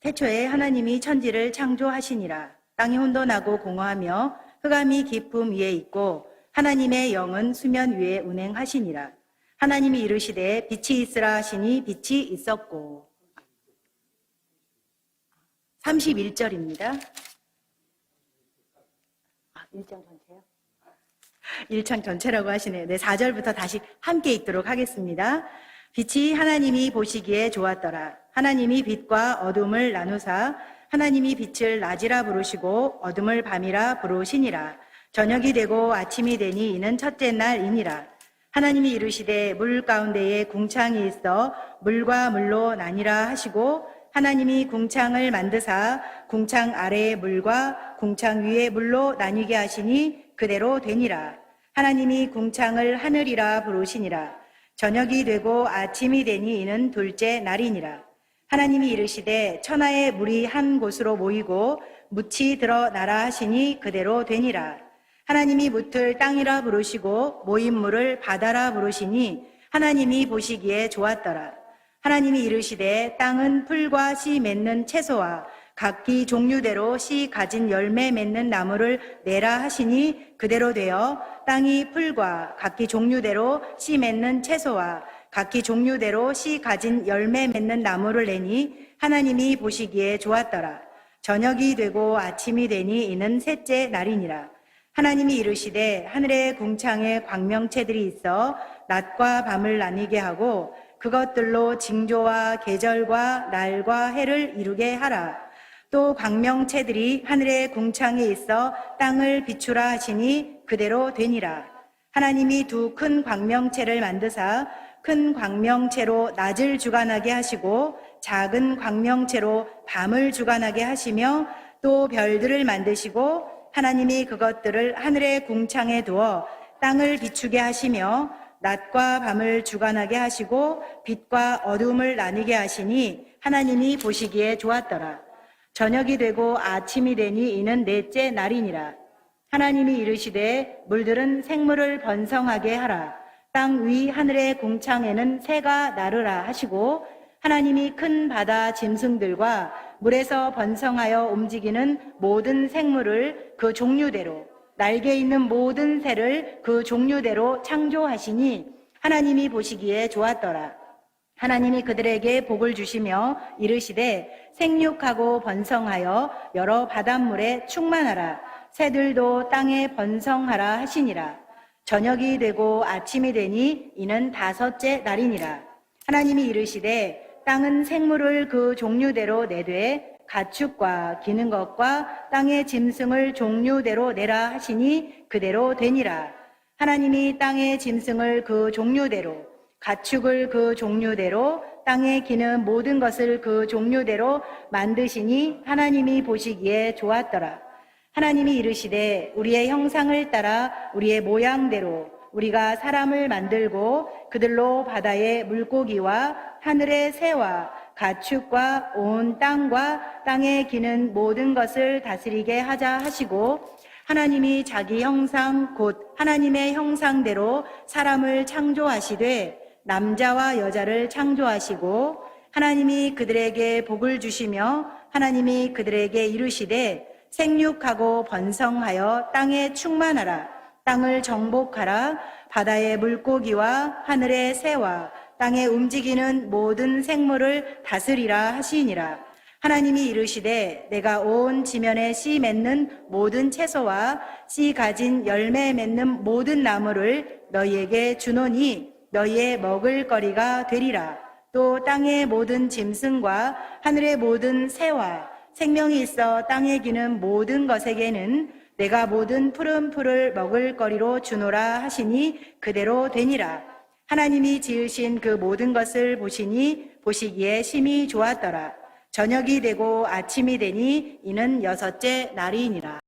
태초에 하나님이 천지를 창조하시니라. 땅이 혼돈하고 공허하며 흑암이 깊음 위에 있고 하나님의 영은 수면 위에 운행하시니라. 하나님이 이르시되 빛이 있으라 하시니 빛이 있었고. 31절입니다. 1장 전체요? 1장 전체라고 하시네요. 네, 4절부터 다시 함께 읽도록 하겠습니다. 빛이 하나님이 보시기에 좋았더라. 하나님이 빛과 어둠을 나누사 하나님이 빛을 낮이라 부르시고 어둠을 밤이라 부르시니라. 저녁이 되고 아침이 되니 이는 첫째 날이니라. 하나님이 이르시되 물 가운데에 궁창이 있어 물과 물로 나뉘라 하시고 하나님이 궁창을 만드사 궁창 아래의 물과 궁창 위의 물로 나뉘게 하시니 그대로 되니라. 하나님이 궁창을 하늘이라 부르시니라. 저녁이 되고 아침이 되니 이는 둘째 날이니라. 하나님이 이르시되 천하의 물이 한 곳으로 모이고 묻이 드러나라 하시니 그대로 되니라. 하나님이 묻을 땅이라 부르시고 모인 물을 바다라 부르시니 하나님이 보시기에 좋았더라. 하나님이 이르시되 땅은 풀과 씨 맺는 채소와 각기 종류대로 씨 가진 열매 맺는 나무를 내라 하시니 그대로 되어 땅이 풀과 각기 종류대로 씨 맺는 채소와 각기 종류대로 씨 가진 열매 맺는 나무를 내니 하나님이 보시기에 좋았더라. 저녁이 되고 아침이 되니 이는 셋째 날이니라. 하나님이 이르시되 하늘의 궁창에 광명체들이 있어 낮과 밤을 나뉘게 하고 그것들로 징조와 계절과 날과 해를 이루게 하라. 또 광명체들이 하늘의 궁창에 있어 땅을 비추라 하시니 그대로 되니라. 하나님이 두 큰 광명체를 만드사 큰 광명체로 낮을 주관하게 하시고 작은 광명체로 밤을 주관하게 하시며 또 별들을 만드시고 하나님이 그것들을 하늘의 궁창에 두어 땅을 비추게 하시며 낮과 밤을 주관하게 하시고 빛과 어둠을 나뉘게 하시니 하나님이 보시기에 좋았더라. 저녁이 되고 아침이 되니 이는 넷째 날이니라. 하나님이 이르시되 물들은 생물을 번성하게 하라. 땅 위 하늘의 궁창에는 새가 나르라 하시고 하나님이 큰 바다 짐승들과 물에서 번성하여 움직이는 모든 생물을 그 종류대로 날개 있는 모든 새를 그 종류대로 창조하시니 하나님이 보시기에 좋았더라. 하나님이 그들에게 복을 주시며 이르시되 생육하고 번성하여 여러 바닷물에 충만하라. 새들도 땅에 번성하라 하시니라. 저녁이 되고 아침이 되니 이는 다섯째 날이니라. 하나님이 이르시되 땅은 생물을 그 종류대로 내되 가축과 기는 것과 땅의 짐승을 종류대로 내라 하시니 그대로 되니라. 하나님이 땅의 짐승을 그 종류대로 가축을 그 종류대로 땅에 기는 모든 것을 그 종류대로 만드시니 하나님이 보시기에 좋았더라. 하나님이 이르시되 우리의 형상을 따라 우리의 모양대로 우리가 사람을 만들고 그들로 바다의 물고기와 하늘의 새와 가축과 온 땅과 땅에 기는 모든 것을 다스리게 하자 하시고 하나님이 자기 형상 곧 하나님의 형상대로 사람을 창조하시되 남자와 여자를 창조하시고 하나님이 그들에게 복을 주시며 하나님이 그들에게 이르시되 생육하고 번성하여 땅에 충만하라. 땅을 정복하라. 바다의 물고기와 하늘의 새와 땅에 움직이는 모든 생물을 다스리라 하시니라. 하나님이 이르시되 내가 온 지면에 씨 맺는 모든 채소와 씨 가진 열매 맺는 모든 나무를 너희에게 주노니 너희의 먹을 거리가 되리라. 또 땅의 모든 짐승과 하늘의 모든 새와 생명이 있어 땅에 기는 모든 것에게는 내가 모든 푸른 풀을 먹을 거리로 주노라 하시니 그대로 되니라. 하나님이 지으신 그 모든 것을 보시니 보시기에 심히 좋았더라. 저녁이 되고 아침이 되니 이는 여섯째 날이니라.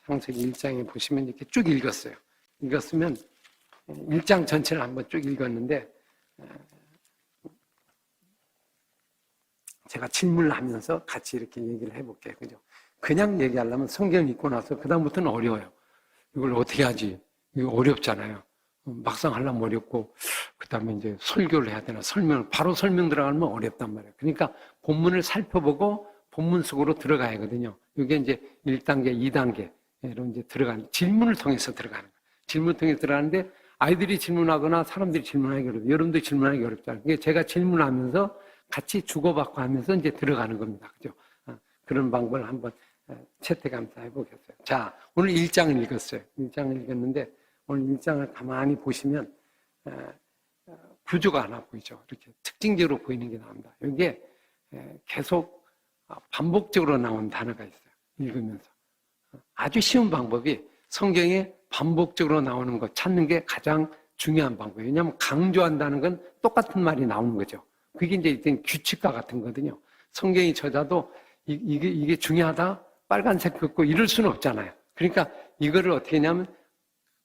창세기 1장에 보시면 이렇게 쭉 읽었어요. 읽었으면 1장 전체를 한번 쭉 읽었는데 제가 질문을 하면서 같이 이렇게 얘기를 해볼게요. 그죠? 그냥 얘기하려면 성경 읽고 나서 그다음부터는 어려워요. 이걸 어떻게 하지? 이거 어렵잖아요. 막상 하려면 어렵고, 그 다음에 이제 설교를 해야 되나, 바로 설명 들어가면 어렵단 말이에요. 그러니까 본문을 살펴보고 본문 속으로 들어가야 하거든요. 이게 이제 1단계, 2단계로 이제 질문을 통해서 들어가는 거예요. 질문을 통해서 들어가는데 아이들이 질문하거나 사람들이 질문하기 어렵고, 여러분도 질문하기 어렵잖아요. 그게 제가 질문하면서 같이 주고받고 하면서 이제 들어가는 겁니다. 그죠? 그런 방법을 한번 채택하면서 해보겠어요. 자, 오늘 1장을 읽었어요. 1장을 읽었는데, 오늘 1장을 가만히 보시면, 구조가 하나 보이죠. 이렇게 특징적으로 보이는 게 나옵니다. 여기에 계속 반복적으로 나온 단어가 있어요. 읽으면서. 아주 쉬운 방법이 성경에 반복적으로 나오는 거 찾는 게 가장 중요한 방법이에요. 왜냐하면 강조한다는 건 똑같은 말이 나오는 거죠. 그게 이제 규칙과 같은 거거든요. 성경이 저자도 이게 중요하다? 빨간색 긋고 이럴 수는 없잖아요. 그러니까 이거를 어떻게 하냐면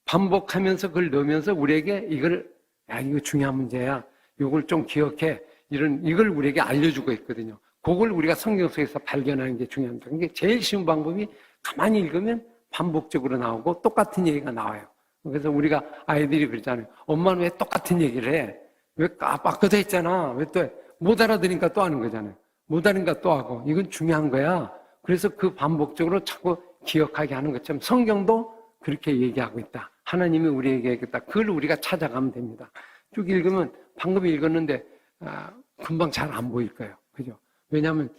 반복하면서 그걸 넣으면서 우리에게 이거 중요한 문제야. 이걸 좀 기억해. 이걸 우리에게 알려주고 있거든요. 그걸 우리가 성경 속에서 발견하는 게 중요합니다. 그게 제일 쉬운 방법이 가만히 읽으면 반복적으로 나오고 똑같은 얘기가 나와요. 그래서 우리가 아이들이 그러잖아요. 엄마는 왜 똑같은 얘기를 해? 왜 아까도 했잖아. 왜 또 못 알아들으니까 또 하는 거잖아요. 못 알으니까 또 하고. 이건 중요한 거야. 그래서 그 반복적으로 자꾸 기억하게 하는 것처럼 성경도 그렇게 얘기하고 있다. 하나님이 우리에게 얘기했다. 그걸 우리가 찾아가면 됩니다. 쭉 읽으면 방금 읽었는데 금방 잘 안 보일 거예요. 그죠? 왜냐하면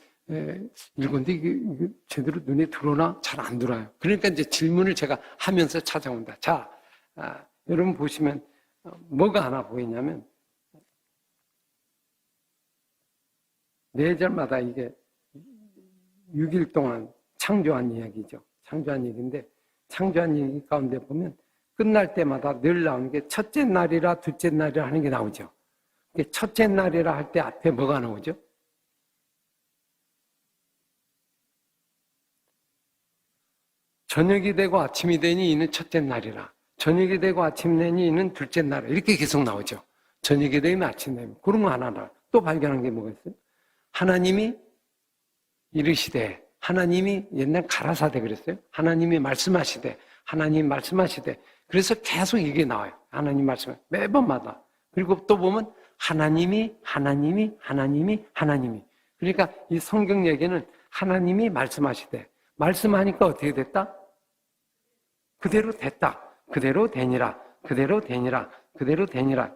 읽었는데 이게 제대로 눈에 들어오나 잘 안 들어와요. 그러니까 이제 질문을 제가 하면서 찾아온다. 자, 여러분 보시면 뭐가 하나 보이냐면 4절마다 이게 6일 동안 창조한 이야기죠. 창조한 얘기인데 창조한 얘기 가운데 보면 끝날 때마다 늘 나오는 게 첫째 날이라 둘째 날이라 하는 게 나오죠. 첫째 날이라 할 때 앞에 뭐가 나오죠? 저녁이 되고 아침이 되니 이는 첫째 날이라. 저녁이 되고 아침이 되니 이는 둘째 날이라. 이렇게 계속 나오죠. 저녁이 되면 아침이 되면. 그런 거 하나라. 또 발견한 게 뭐가 있어요? 하나님이 이르시되, 하나님이 옛날 가라사대 그랬어요. 하나님이 말씀하시되, 하나님 말씀하시되. 그래서 계속 이게 나와요. 하나님 말씀 매번마다. 그리고 또 보면 하나님이. 그러니까 이 성경 얘기는 하나님이 말씀하시되, 말씀하니까 어떻게 됐다? 그대로 됐다. 그대로 되니라.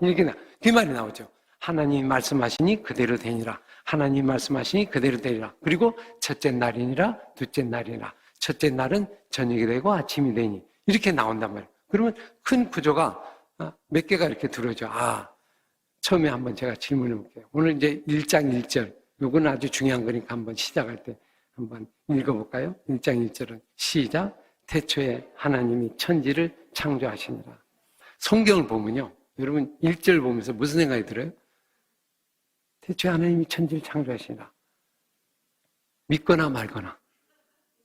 이렇게 그 말이 나오죠. 하나님이 말씀하시니 그대로 되니라. 하나님 말씀하시니 그대로 되리라. 그리고 첫째 날이니라 둘째 날이니라. 첫째 날은 저녁이 되고 아침이 되니. 이렇게 나온단 말이에요. 그러면 큰 구조가 몇 개가 이렇게 들어오죠. 처음에 한번 제가 질문해 볼게요. 오늘 이제 1장 1절. 요건 아주 중요한 거니까 한번 시작할 때 한번 읽어볼까요? 1장 1절은 시작. 태초에 하나님이 천지를 창조하시니라. 성경을 보면요. 여러분 1절 보면서 무슨 생각이 들어요? 태초에 하나님이 천지를 창조하시니라. 믿거나 말거나.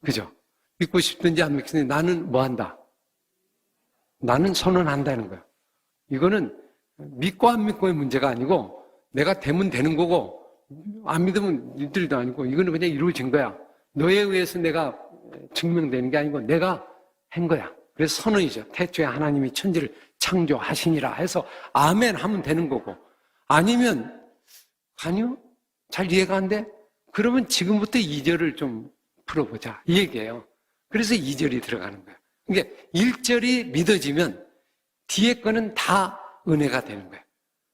그죠? 믿고 싶든지 안 믿든지 나는 뭐 한다? 나는 선언한다는 거예요. 이거는 믿고 안 믿고의 문제가 아니고 내가 되면 되는 거고 안 믿으면 니들도 아니고 이거는 그냥 이루어진 거야. 너에 의해서 내가 증명되는 게 아니고 내가 한 거야. 그래서 선언이죠. 태초에 하나님이 천지를 창조하시니라 해서 아멘 하면 되는 거고 아니면 아니요? 잘 이해가 안 돼? 그러면 지금부터 2절을 좀 풀어보자. 이 얘기예요. 그래서 2절이 들어가는 거예요. 그러니까 1절이 믿어지면 뒤에 거는 다 은혜가 되는 거예요.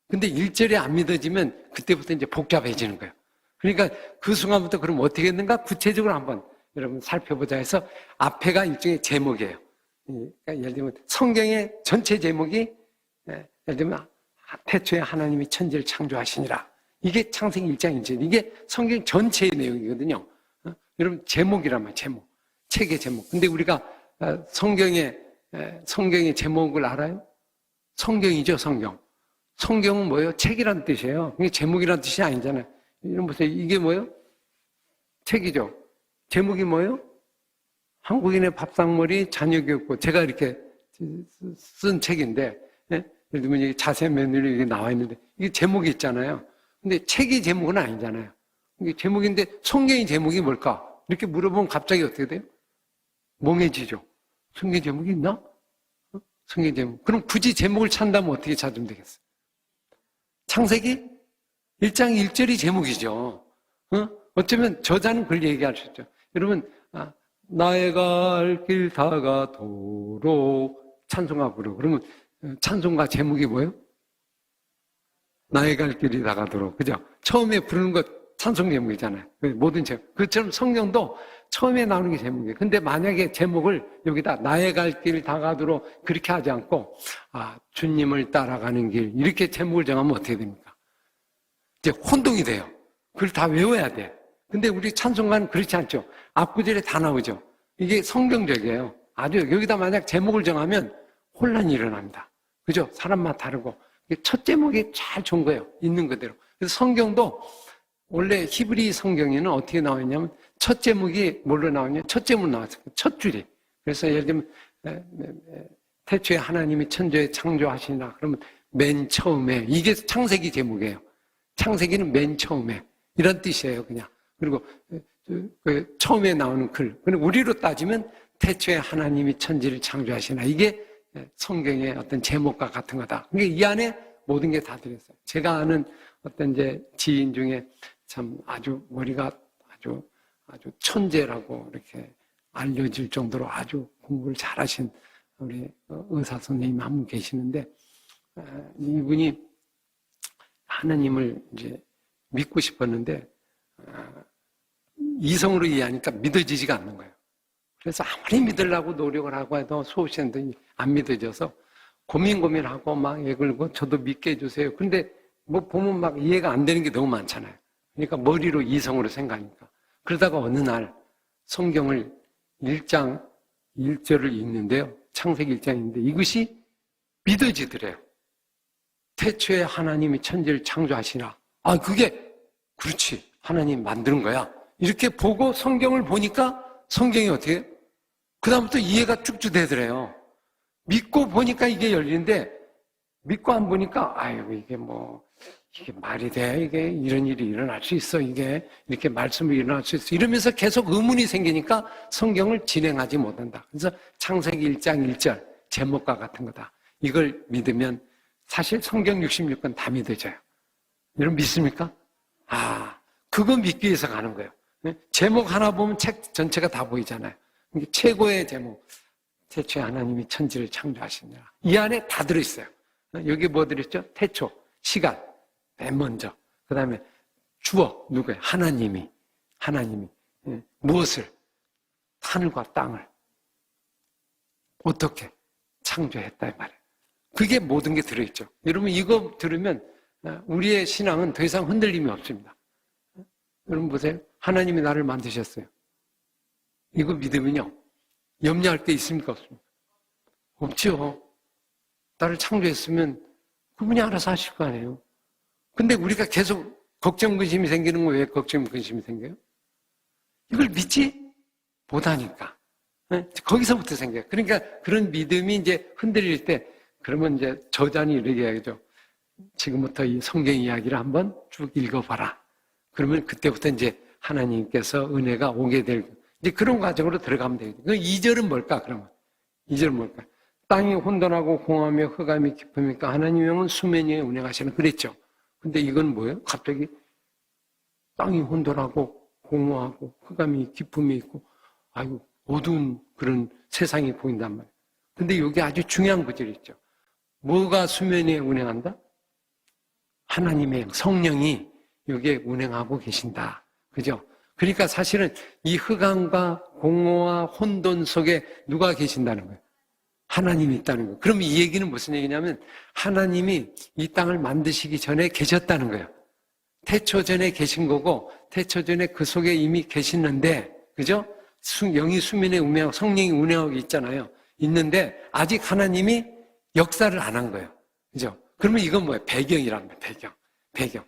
근데 1절이 안 믿어지면 그때부터 이제 복잡해지는 거예요. 그러니까 그 순간부터 그럼 어떻게 했는가? 구체적으로 한번 여러분 살펴보자 해서 앞에가 일종의 제목이에요. 그러니까 예를 들면 성경의 전체 제목이 예를 들면 태초에 하나님이 천지를 창조하시니라. 이게 창세기 1장 1절. 이게 성경 전체의 내용이거든요. 여러분 제목이란 말이에요. 제목. 책의 제목. 근데 우리가 성경의 제목을 알아요? 성경이죠, 성경. 성경은 뭐예요? 책이란 뜻이에요. 이게 제목이란 뜻이 아니잖아요. 이런 보세요. 이게 뭐예요? 책이죠. 제목이 뭐예요? 한국인의 밥상머리 자녀교육법, 제가 이렇게 쓴 책인데, 예? 예를 들면 이게 자세 매뉴얼이 이게 나와 있는데, 이게 제목이 있잖아요. 근데 책이 제목은 아니잖아요. 이게 제목인데, 성경의 제목이 뭘까? 이렇게 물어보면 갑자기 어떻게 돼요? 멍해지죠. 성경 제목이 있나? 성경 제목. 그럼 굳이 제목을 찾는다면 어떻게 찾으면 되겠어요? 창세기 1장 1절이 제목이죠. 어쩌면 저자는 그걸 얘기할 수 있죠. 여러분, 나의 갈 길 다가도록 찬송가 부르. 그러면 찬송가 제목이 뭐예요? 나의 갈 길이 다가도록. 그죠? 처음에 부르는 것 찬송 제목이잖아요. 모든 제목. 그처럼 성경도 처음에 나오는 게 제목이에요. 근데 만약에 제목을 여기다 나의 갈 길 다가도록 그렇게 하지 않고, 주님을 따라가는 길, 이렇게 제목을 정하면 어떻게 됩니까? 이제 혼동이 돼요. 그걸 다 외워야 돼. 근데 우리 찬송가는 그렇지 않죠. 앞구절에 다 나오죠. 이게 성경적이에요. 아주 여기다 만약 제목을 정하면 혼란이 일어납니다. 그죠? 사람마다 다르고. 첫 제목이 잘 좋은 거예요. 있는 그대로. 그래서 성경도 원래 히브리 성경에는 어떻게 나와 있냐면 첫 제목이 뭘로 나오냐? 첫 제목 나왔어요. 첫 줄이. 그래서 예를 들면 태초에 하나님이 천지에 창조하시나 그러면 맨 처음에 이게 창세기 제목이에요. 창세기는 맨 처음에 이런 뜻이에요. 그냥. 그리고 처음에 나오는 글. 그리고 우리로 따지면 태초에 하나님이 천지를 창조하시나 이게 성경의 어떤 제목과 같은 거다. 그러니까 이 안에 모든 게 다 들었어요. 제가 아는 어떤 이제 지인 중에 참 아주 머리가 아주 천재라고 이렇게 알려질 정도로 아주 공부를 잘하신 우리 의사 선생님 한 분 계시는데 이분이 하나님을 이제 믿고 싶었는데 이성으로 이해하니까 믿어지지가 않는 거예요. 그래서 아무리 믿으려고 노력을 하고 해도 수없이 했더니 안 믿어져서 고민하고 막 애걸고 저도 믿게 해주세요. 근데 뭐 보면 막 이해가 안 되는 게 너무 많잖아요. 그러니까 머리로 이성으로 생각하니까. 그러다가 어느 날 성경을 1장 1절을 읽는데요. 창세기 1장인데 이것이 믿어지더래요. 태초에 하나님이 천지를 창조하시나. 그게 그렇지. 하나님 만드는 거야. 이렇게 보고 성경을 보니까 성경이 어떻게 해요? 그다음부터 이해가 쭉쭉 되더래요. 믿고 보니까 이게 열리는데 믿고 안 보니까 이게 말이 돼? 이게 이런 일이 일어날 수 있어? 이게 이렇게 말씀이 일어날 수 있어? 이러면서 계속 의문이 생기니까 성경을 진행하지 못한다. 그래서 창세기 1장 1절 제목과 같은 거다. 이걸 믿으면 사실 성경 66권 다 믿어져요. 여러분 믿습니까? 그거 믿기 위해서 가는 거예요. 제목 하나 보면 책 전체가 다 보이잖아요. 최고의 제목. 태초에 하나님이 천지를 창조하시니라. 이 안에 다 들어있어요. 여기 뭐 들었죠? 태초, 시간, 맨 먼저. 그 다음에 주어, 누구예요? 하나님이. 무엇을? 하늘과 땅을. 어떻게? 창조했다, 이 말이에요. 그게 모든 게 들어있죠. 여러분, 이거 들으면 우리의 신앙은 더 이상 흔들림이 없습니다. 여러분 보세요. 하나님이 나를 만드셨어요. 이거 믿으면요. 염려할 게 있습니까? 없습니까? 없죠. 나를 창조했으면 그분이 알아서 하실 거 아니에요. 근데 우리가 계속 걱정, 근심이 생기는 거 왜 걱정, 근심이 생겨요? 이걸 믿지 못하니까. 거기서부터 생겨요. 그러니까 그런 믿음이 이제 흔들릴 때 그러면 이제 저자는 이렇게 이야기죠. 지금부터 이 성경 이야기를 한번 쭉 읽어봐라. 그러면 그때부터 이제 하나님께서 은혜가 오게 될 이제 그런 과정으로 들어가면 되겠죠. 2절은 뭘까, 그러면? 2절은 뭘까? 땅이 혼돈하고 공허하며 흑암이 깊으니까 하나님의 영은 수면 위에 운행하시는 그랬죠. 근데 이건 뭐예요? 갑자기 땅이 혼돈하고 공허하고 흑암이 깊음이 있고 어두운 그런 세상이 보인단 말이에요. 근데 여기 아주 중요한 구절이 있죠. 뭐가 수면 위에 운행한다? 하나님의 성령이 여기에 운행하고 계신다. 그죠? 그러니까 사실은 이 흑암과 공허와 혼돈 속에 누가 계신다는 거예요? 하나님이 있다는 거예요. 그럼 이 얘기는 무슨 얘기냐면 하나님이 이 땅을 만드시기 전에 계셨다는 거예요. 태초 전에 계신 거고 태초 전에 그 속에 이미 계시는데 그죠? 영이 수면에 운행하고 성령이 운행하고 있잖아요. 있는데 아직 하나님이 역사를 안 한 거예요. 그죠? 그러면 이건 뭐예요? 배경이란 말이에요. 배경.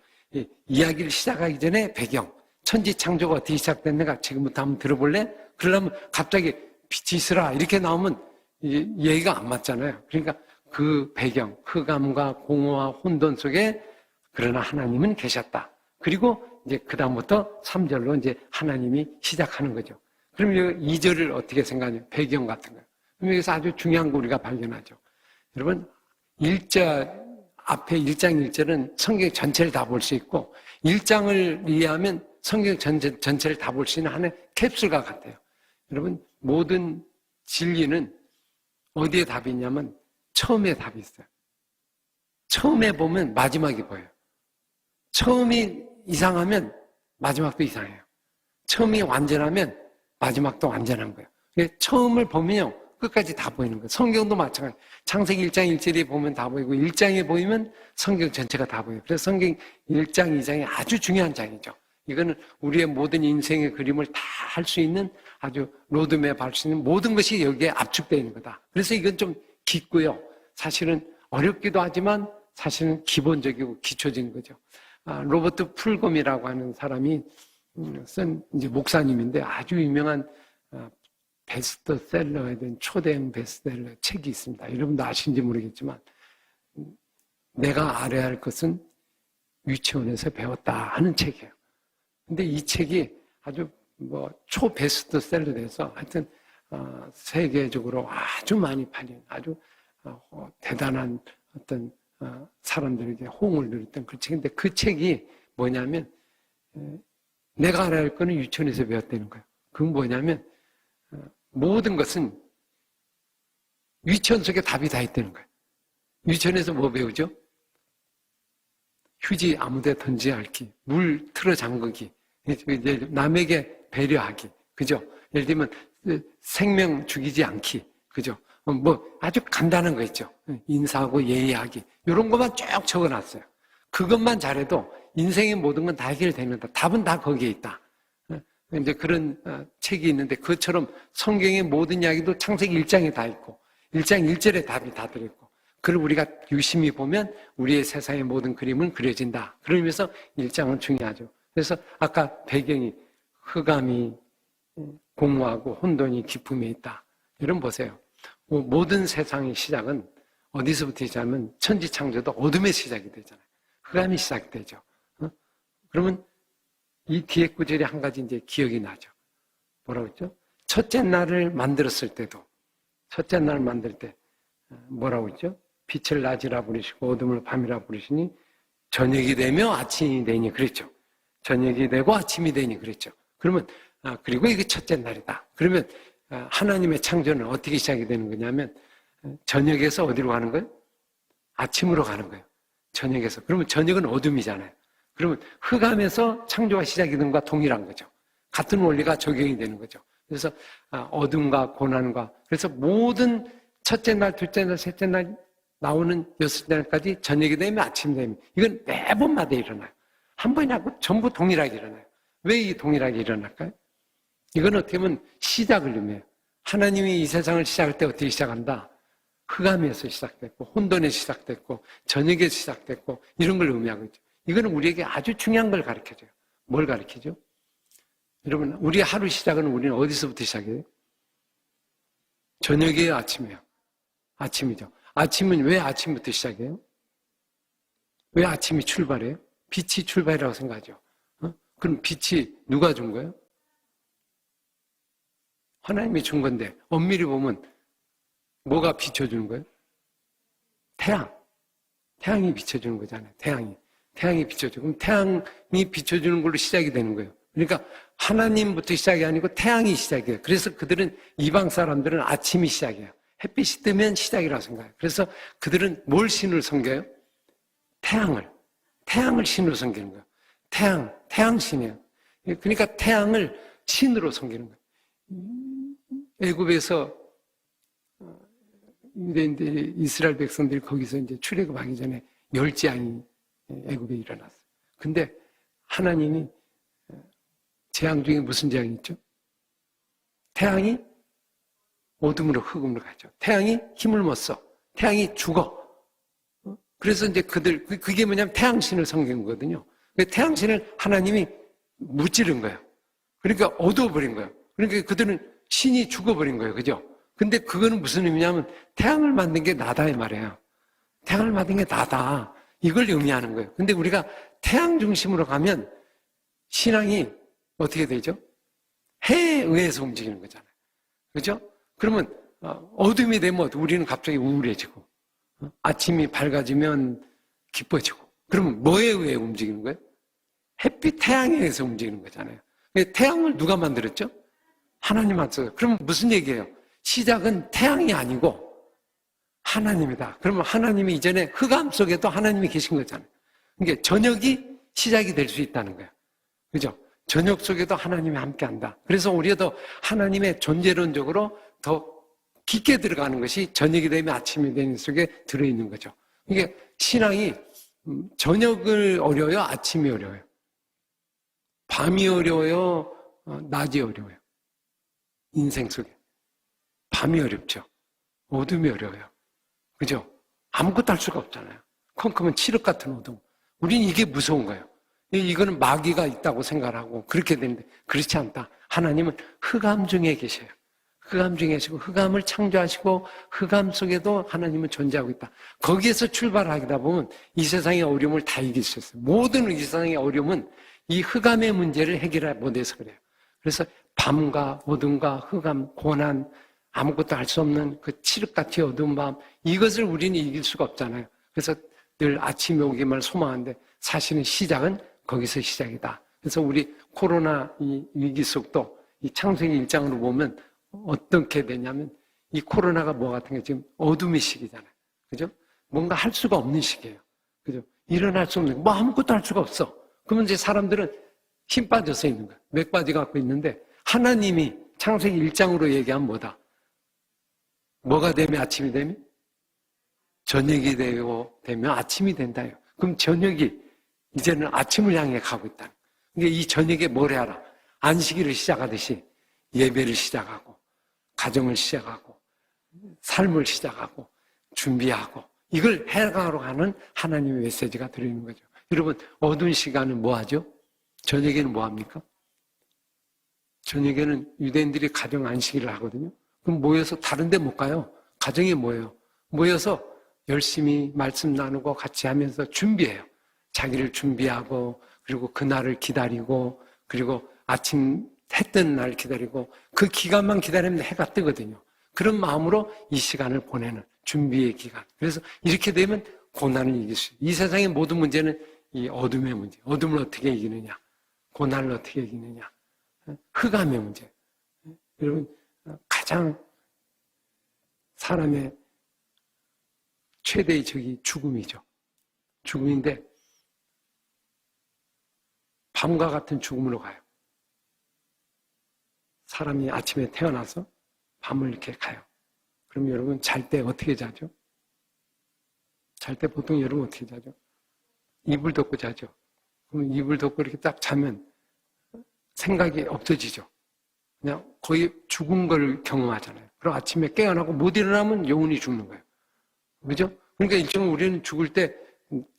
이야기를 시작하기 전에 배경. 천지 창조가 어떻게 시작됐는가 지금부터 한번 들어볼래? 그러려면 갑자기 빛이 있으라 이렇게 나오면 얘기가 안 맞잖아요. 그러니까 그 배경, 흑암과 공허와 혼돈 속에 그러나 하나님은 계셨다. 그리고 이제 그다음부터 3절로 이제 하나님이 시작하는 거죠. 그럼 2절을 어떻게 생각하냐? 배경 같은 거예요. 그럼 여기서 아주 중요한 거 우리가 발견하죠. 여러분, 앞에 1장 1절은 성경 전체를 다 볼 수 있고 1장을 이해하면 성경 전체를 다 볼 수 있는 하나의 캡슐과 같아요. 여러분, 모든 진리는 어디에 답이 있냐면 처음에 답이 있어요. 처음에 보면 마지막이 보여요. 처음이 이상하면 마지막도 이상해요. 처음이 완전하면 마지막도 완전한 거예요. 처음을 보면요, 끝까지 다 보이는 거예요. 성경도 마찬가지. 창세기 1장 1절에 보면 다 보이고 1장에 보이면 성경 전체가 다 보여요. 그래서 성경 1장, 2장이 아주 중요한 장이죠. 이거는 우리의 모든 인생의 그림을 다 할 수 있는 아주 로드맵 할 수 있는 모든 것이 여기에 압축되어 있는 거다. 그래서 이건 좀 깊고요. 사실은 어렵기도 하지만 사실은 기본적이고 기초적인 거죠. 로버트 풀검이라고 하는 사람이 쓴 이제 목사님인데 아주 유명한 베스트셀러에 된 초대형 베스트셀러 책이 있습니다. 여러분도 아시는지 모르겠지만 내가 알아야 할 것은 유치원에서 배웠다 하는 책이에요. 근데 이 책이 아주 초베스트셀러 돼서 하여튼 세계적으로 아주 많이 팔린 아주 대단한 어떤 사람들에게 호응을 누렸던 그 책인데 그 책이 뭐냐면 내가 알아야 할 거는 유치원에서 배웠다는 거예요. 그건 뭐냐면 모든 것은 유치원 속에 답이 다 있다는 거예요. 유치원에서 뭐 배우죠? 휴지 아무데 던지지 않기, 물 틀어 잠그기, 이제 남에게 배려하기, 그죠? 예를 들면 생명 죽이지 않기, 그죠? 아주 간단한 거 있죠. 인사하고 예의하기 이런 것만 쭉 적어놨어요. 그것만 잘해도 인생의 모든 건 다 해결됩니다. 답은 다 거기에 있다. 이제 그런 책이 있는데 그것처럼 성경의 모든 이야기도 창세기 1장에 다 있고 1장 1절에 답이 다 들어있고 그걸 우리가 유심히 보면 우리의 세상의 모든 그림은 그려진다. 그러면서 1장은 중요하죠. 그래서 아까 배경이 흑암이 공허하고 혼돈이 기품에 있다. 여러분 보세요. 모든 세상의 시작은 어디서부터 시작하면 천지창조도 어둠의 시작이 되잖아요. 흑암이 시작되죠. 그러면 이 뒤에 구절이 한 가지 이제 기억이 나죠. 뭐라고 했죠? 첫째 날을 만들었을 때도, 첫째 날을 만들 때, 뭐라고 했죠? 빛을 낮이라 부르시고 어둠을 밤이라 부르시니 저녁이 되며 아침이 되니 그랬죠. 저녁이 되고 아침이 되니 그랬죠. 그러면, 그리고 이게 첫째 날이다. 그러면 하나님의 창조는 어떻게 시작이 되는 거냐면 저녁에서 어디로 가는 거예요? 아침으로 가는 거예요. 저녁에서. 그러면 저녁은 어둠이잖아요. 그러면 흑암에서 창조가 시작이 되는 것과 동일한 거죠. 같은 원리가 적용이 되는 거죠. 그래서 어둠과 고난과 그래서 모든 첫째 날, 둘째 날, 셋째 날 나오는 여섯째 날까지 저녁이 되면 아침이 되면 이건 매번마다 일어나요. 한 번이 아니고 전부 동일하게 일어나요. 왜 이 동일하게 일어날까요? 이건 어떻게 보면 시작을 의미해요. 하나님이 이 세상을 시작할 때 어떻게 시작한다? 흑암에서 시작됐고 혼돈에서 시작됐고 저녁에서 시작됐고 이런 걸 의미하고 있죠. 이거는 우리에게 아주 중요한 걸 가르쳐줘요. 뭘 가르치죠? 여러분, 우리 하루 시작은 우리는 어디서부터 시작해요? 저녁이에요, 아침이에요? 아침이죠. 아침은 왜 아침부터 시작해요? 왜 아침이 출발해요? 빛이 출발이라고 생각하죠. 그럼 빛이 누가 준 거예요? 하나님이 준 건데 엄밀히 보면 뭐가 비춰주는 거예요? 태양. 태양이 비춰주는 거잖아요. 태양이 비춰주고 그럼 태양이 비춰주는 걸로 시작이 되는 거예요. 그러니까 하나님부터 시작이 아니고 태양이 시작이에요. 그래서 그들은 이방 사람들은 아침이 시작이에요. 햇빛이 뜨면 시작이라고 생각해요. 그래서 그들은 뭘 신을 섬겨요? 태양을 신으로 섬기는 거예요. 태양 신이에요. 그러니까 태양을 신으로 섬기는 거예요. 애굽에서 이제 이스라엘 백성들이 거기서 이제 출애굽하기 전에 열재앙이 애굽에 일어났어요. 근데 하나님이 재앙 중에 무슨 재앙이 있죠? 태양이 어둠으로 흑음으로 가죠. 태양이 힘을 못 써. 태양이 죽어. 그래서 이제 그게 뭐냐면 태양신을 섬기는 거거든요. 태양신을 하나님이 무찌른 거예요. 그러니까 어두워버린 거예요. 그러니까 그들은 신이 죽어버린 거예요. 그죠? 근데 그거는 무슨 의미냐면 태양을 만든 게 나다 이 말이에요. 태양을 만든 게 나다. 이걸 의미하는 거예요. 근데 우리가 태양 중심으로 가면 신앙이 어떻게 되죠? 해에 의해서 움직이는 거잖아요. 그죠? 그러면 어둠이 되면 우리는 갑자기 우울해지고 아침이 밝아지면 기뻐지고 그러면 뭐에 의해 움직이는 거예요? 햇빛 태양에 의해서 움직이는 거잖아요. 태양을 누가 만들었죠? 하나님 만들었어요. 그러면 무슨 얘기예요? 시작은 태양이 아니고 하나님이다. 그러면 하나님이 이전에 흑암 속에도 하나님이 계신 거잖아요. 그러니까 저녁이 시작이 될 수 있다는 거예요. 그죠? 저녁 속에도 하나님이 함께 한다. 그래서 우리가 더 하나님의 존재론적으로 더 깊게 들어가는 것이 저녁이 되면 아침이 되는 속에 들어있는 거죠. 이게 신앙이 저녁을 어려워요? 아침이 어려워요? 밤이 어려워요? 낮이 어려워요? 인생 속에. 밤이 어렵죠. 어둠이 어려워요. 그죠? 아무것도 할 수가 없잖아요. 컴컴한 칠흑 같은 어둠. 우린 이게 무서운 거예요. 이거는 마귀가 있다고 생각하고 그렇게 되는데 그렇지 않다. 하나님은 흑암 중에 계셔요. 흑암 중에 계시고 흑암을 창조하시고 흑암 속에도 하나님은 존재하고 있다. 거기에서 출발하다 보면 이 세상의 어려움을 다 이길 수 있어요. 모든 이 세상의 어려움은 이 흑암의 문제를 해결해 못해서 그래요. 그래서 밤과 어둠과 흑암, 고난, 아무것도 할 수 없는 그 칠흑같이 어두운 밤, 이것을 우리는 이길 수가 없잖아요. 그래서 늘 아침이 오기만 소망하는데 사실은 시작은 거기서 시작이다. 그래서 우리 코로나 이 위기 속도 이 창세기 1장으로 보면 어떻게 되냐면 이 코로나가 뭐 같은 게 지금 어둠의 시기잖아요. 그죠? 뭔가 할 수가 없는 시기예요. 그죠? 일어날 수 없는, 뭐 아무것도 할 수가 없어. 그러면 이제 사람들은 힘 빠져서 있는 거야. 맥 빠져 갖고 있는데 하나님이 창세기 1장으로 얘기하면 뭐다? 뭐가 되면 아침이 되면? 저녁이 되면 아침이 된다요. 그럼 저녁이 이제는 아침을 향해 가고 있다. 그러니까 이 저녁에 뭘 해라? 안식일을 시작하듯이 예배를 시작하고 가정을 시작하고 삶을 시작하고 준비하고 이걸 해가러 가는 하나님의 메시지가 들어있는 거죠. 여러분 어두운 시간은 뭐 하죠? 저녁에는 뭐 합니까? 저녁에는 유대인들이 가정 안식일을 하거든요. 그럼 모여서 다른 데 못 가요. 가정에 모여요. 모여서 열심히 말씀 나누고 같이 하면서 준비해요. 자기를 준비하고 그리고 그날을 기다리고 그리고 아침 해 뜨는 날 기다리고 그 기간만 기다리면 해가 뜨거든요. 그런 마음으로 이 시간을 보내는 준비의 기간. 그래서 이렇게 되면 고난을 이길 수 있어요. 이 세상의 모든 문제는 이 어둠의 문제. 어둠을 어떻게 이기느냐. 고난을 어떻게 이기느냐. 흑암의 문제. 여러분 가장 사람의 최대의 적이 죽음이죠. 죽음인데 밤과 같은 죽음으로 가요. 사람이 아침에 태어나서 밤을 이렇게 가요. 그럼 여러분 잘 때 어떻게 자죠? 잘 때 보통 여러분 어떻게 자죠? 이불 덮고 자죠. 그럼 이불 덮고 이렇게 딱 자면 생각이 없어지죠. 그냥 거의 죽은 걸 경험하잖아요. 그리고 아침에 깨어나고 못 일어나면 영혼이 죽는 거예요. 그죠? 그러니까 일종의 우리는 죽을 때,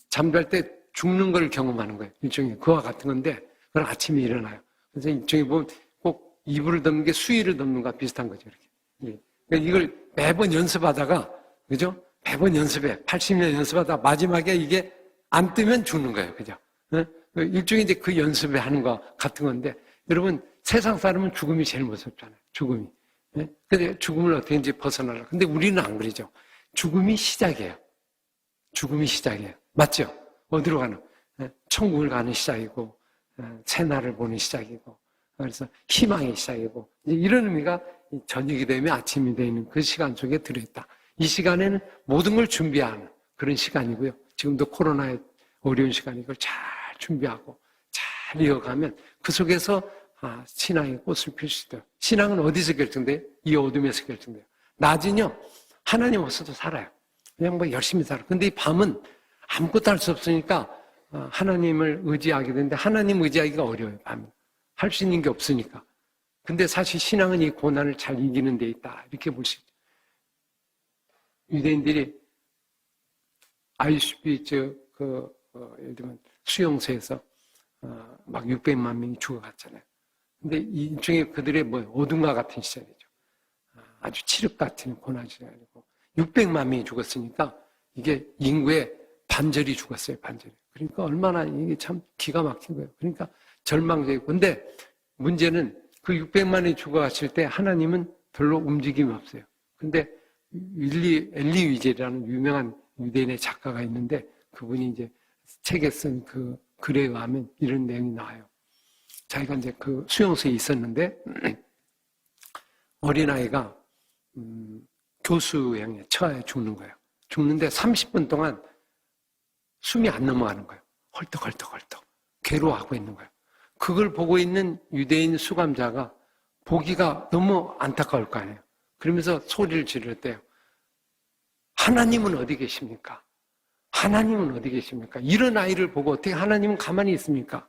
잠잘 때 죽는 걸 경험하는 거예요. 일종의 그와 같은 건데, 그건 아침에 일어나요. 그래서 일종의 보면 꼭 이불을 덮는 게 수의를 덮는 거와 비슷한 거죠. 이렇게. 예. 그러니까 이걸 매번 연습하다가, 그죠? 매번 연습해. 80년 연습하다 마지막에 이게 안 뜨면 죽는 거예요. 그죠? 일종의 이제 그 연습에 하는 거 같은 건데, 여러분, 세상 사람은 죽음이 제일 무섭잖아요. 죽음이. 예? 근데 죽음을 어떻게든지 벗어나려고. 근데 우리는 안 그러죠. 죽음이 시작이에요. 죽음이 시작이에요. 맞죠? 어디로 가는? 천국을 가는 시작이고, 새날을 보는 시작이고, 그래서 희망의 시작이고, 이런 의미가 저녁이 되면 아침이 되는 그 시간 속에 들어있다. 이 시간에는 모든 걸 준비하는 그런 시간이고요. 지금도 코로나의 어려운 시간이 이걸 잘 준비하고, 잘 이어가면 그 속에서 신앙의 꽃을 필 수 있어요. 신앙은 어디서 결정돼요? 이 어둠에서 결정돼요. 낮은요, 하나님 없어도 살아요. 그냥 뭐 열심히 살아. 근데 이 밤은 아무것도 할 수 없으니까 하나님을 의지하게 되는데 하나님 의지하기가 어려워요, 밤은. 할 수 있는 게 없으니까. 근데 사실 신앙은 이 고난을 잘 이기는 데 있다. 이렇게 볼 수 있죠. 유대인들이 아이슈비츠 예를 들면 수용소에서 막 600만 명이 죽어갔잖아요. 근데 일종의 그들의 어둠과 같은 시절이죠. 아주 칠흑 같은 고난이 아니고 600만 명이 죽었으니까 이게 인구의 반절이 죽었어요, 반절이. 그러니까 얼마나 이게 참 기가 막힌 거예요. 그러니까 절망적이고. 근데 문제는 그 600만이 죽어갔을 때 하나님은 별로 움직임이 없어요. 근데 엘리 위젤이라는 유명한 유대인의 작가가 있는데 그분이 이제 책에 쓴 그 글에 의하면 이런 내용이 나와요. 자기가 이제 그 수용소에 있었는데 어린아이가 교수형에 처해 죽는 거예요. 죽는데 30분 동안 숨이 안 넘어가는 거예요. 헐떡헐떡헐떡 괴로워하고 있는 거예요. 그걸 보고 있는 유대인 수감자가 보기가 너무 안타까울 거 아니에요. 그러면서 소리를 지르대요. 하나님은 어디 계십니까? 하나님은 어디 계십니까? 이런 아이를 보고 어떻게 하나님은 가만히 있습니까?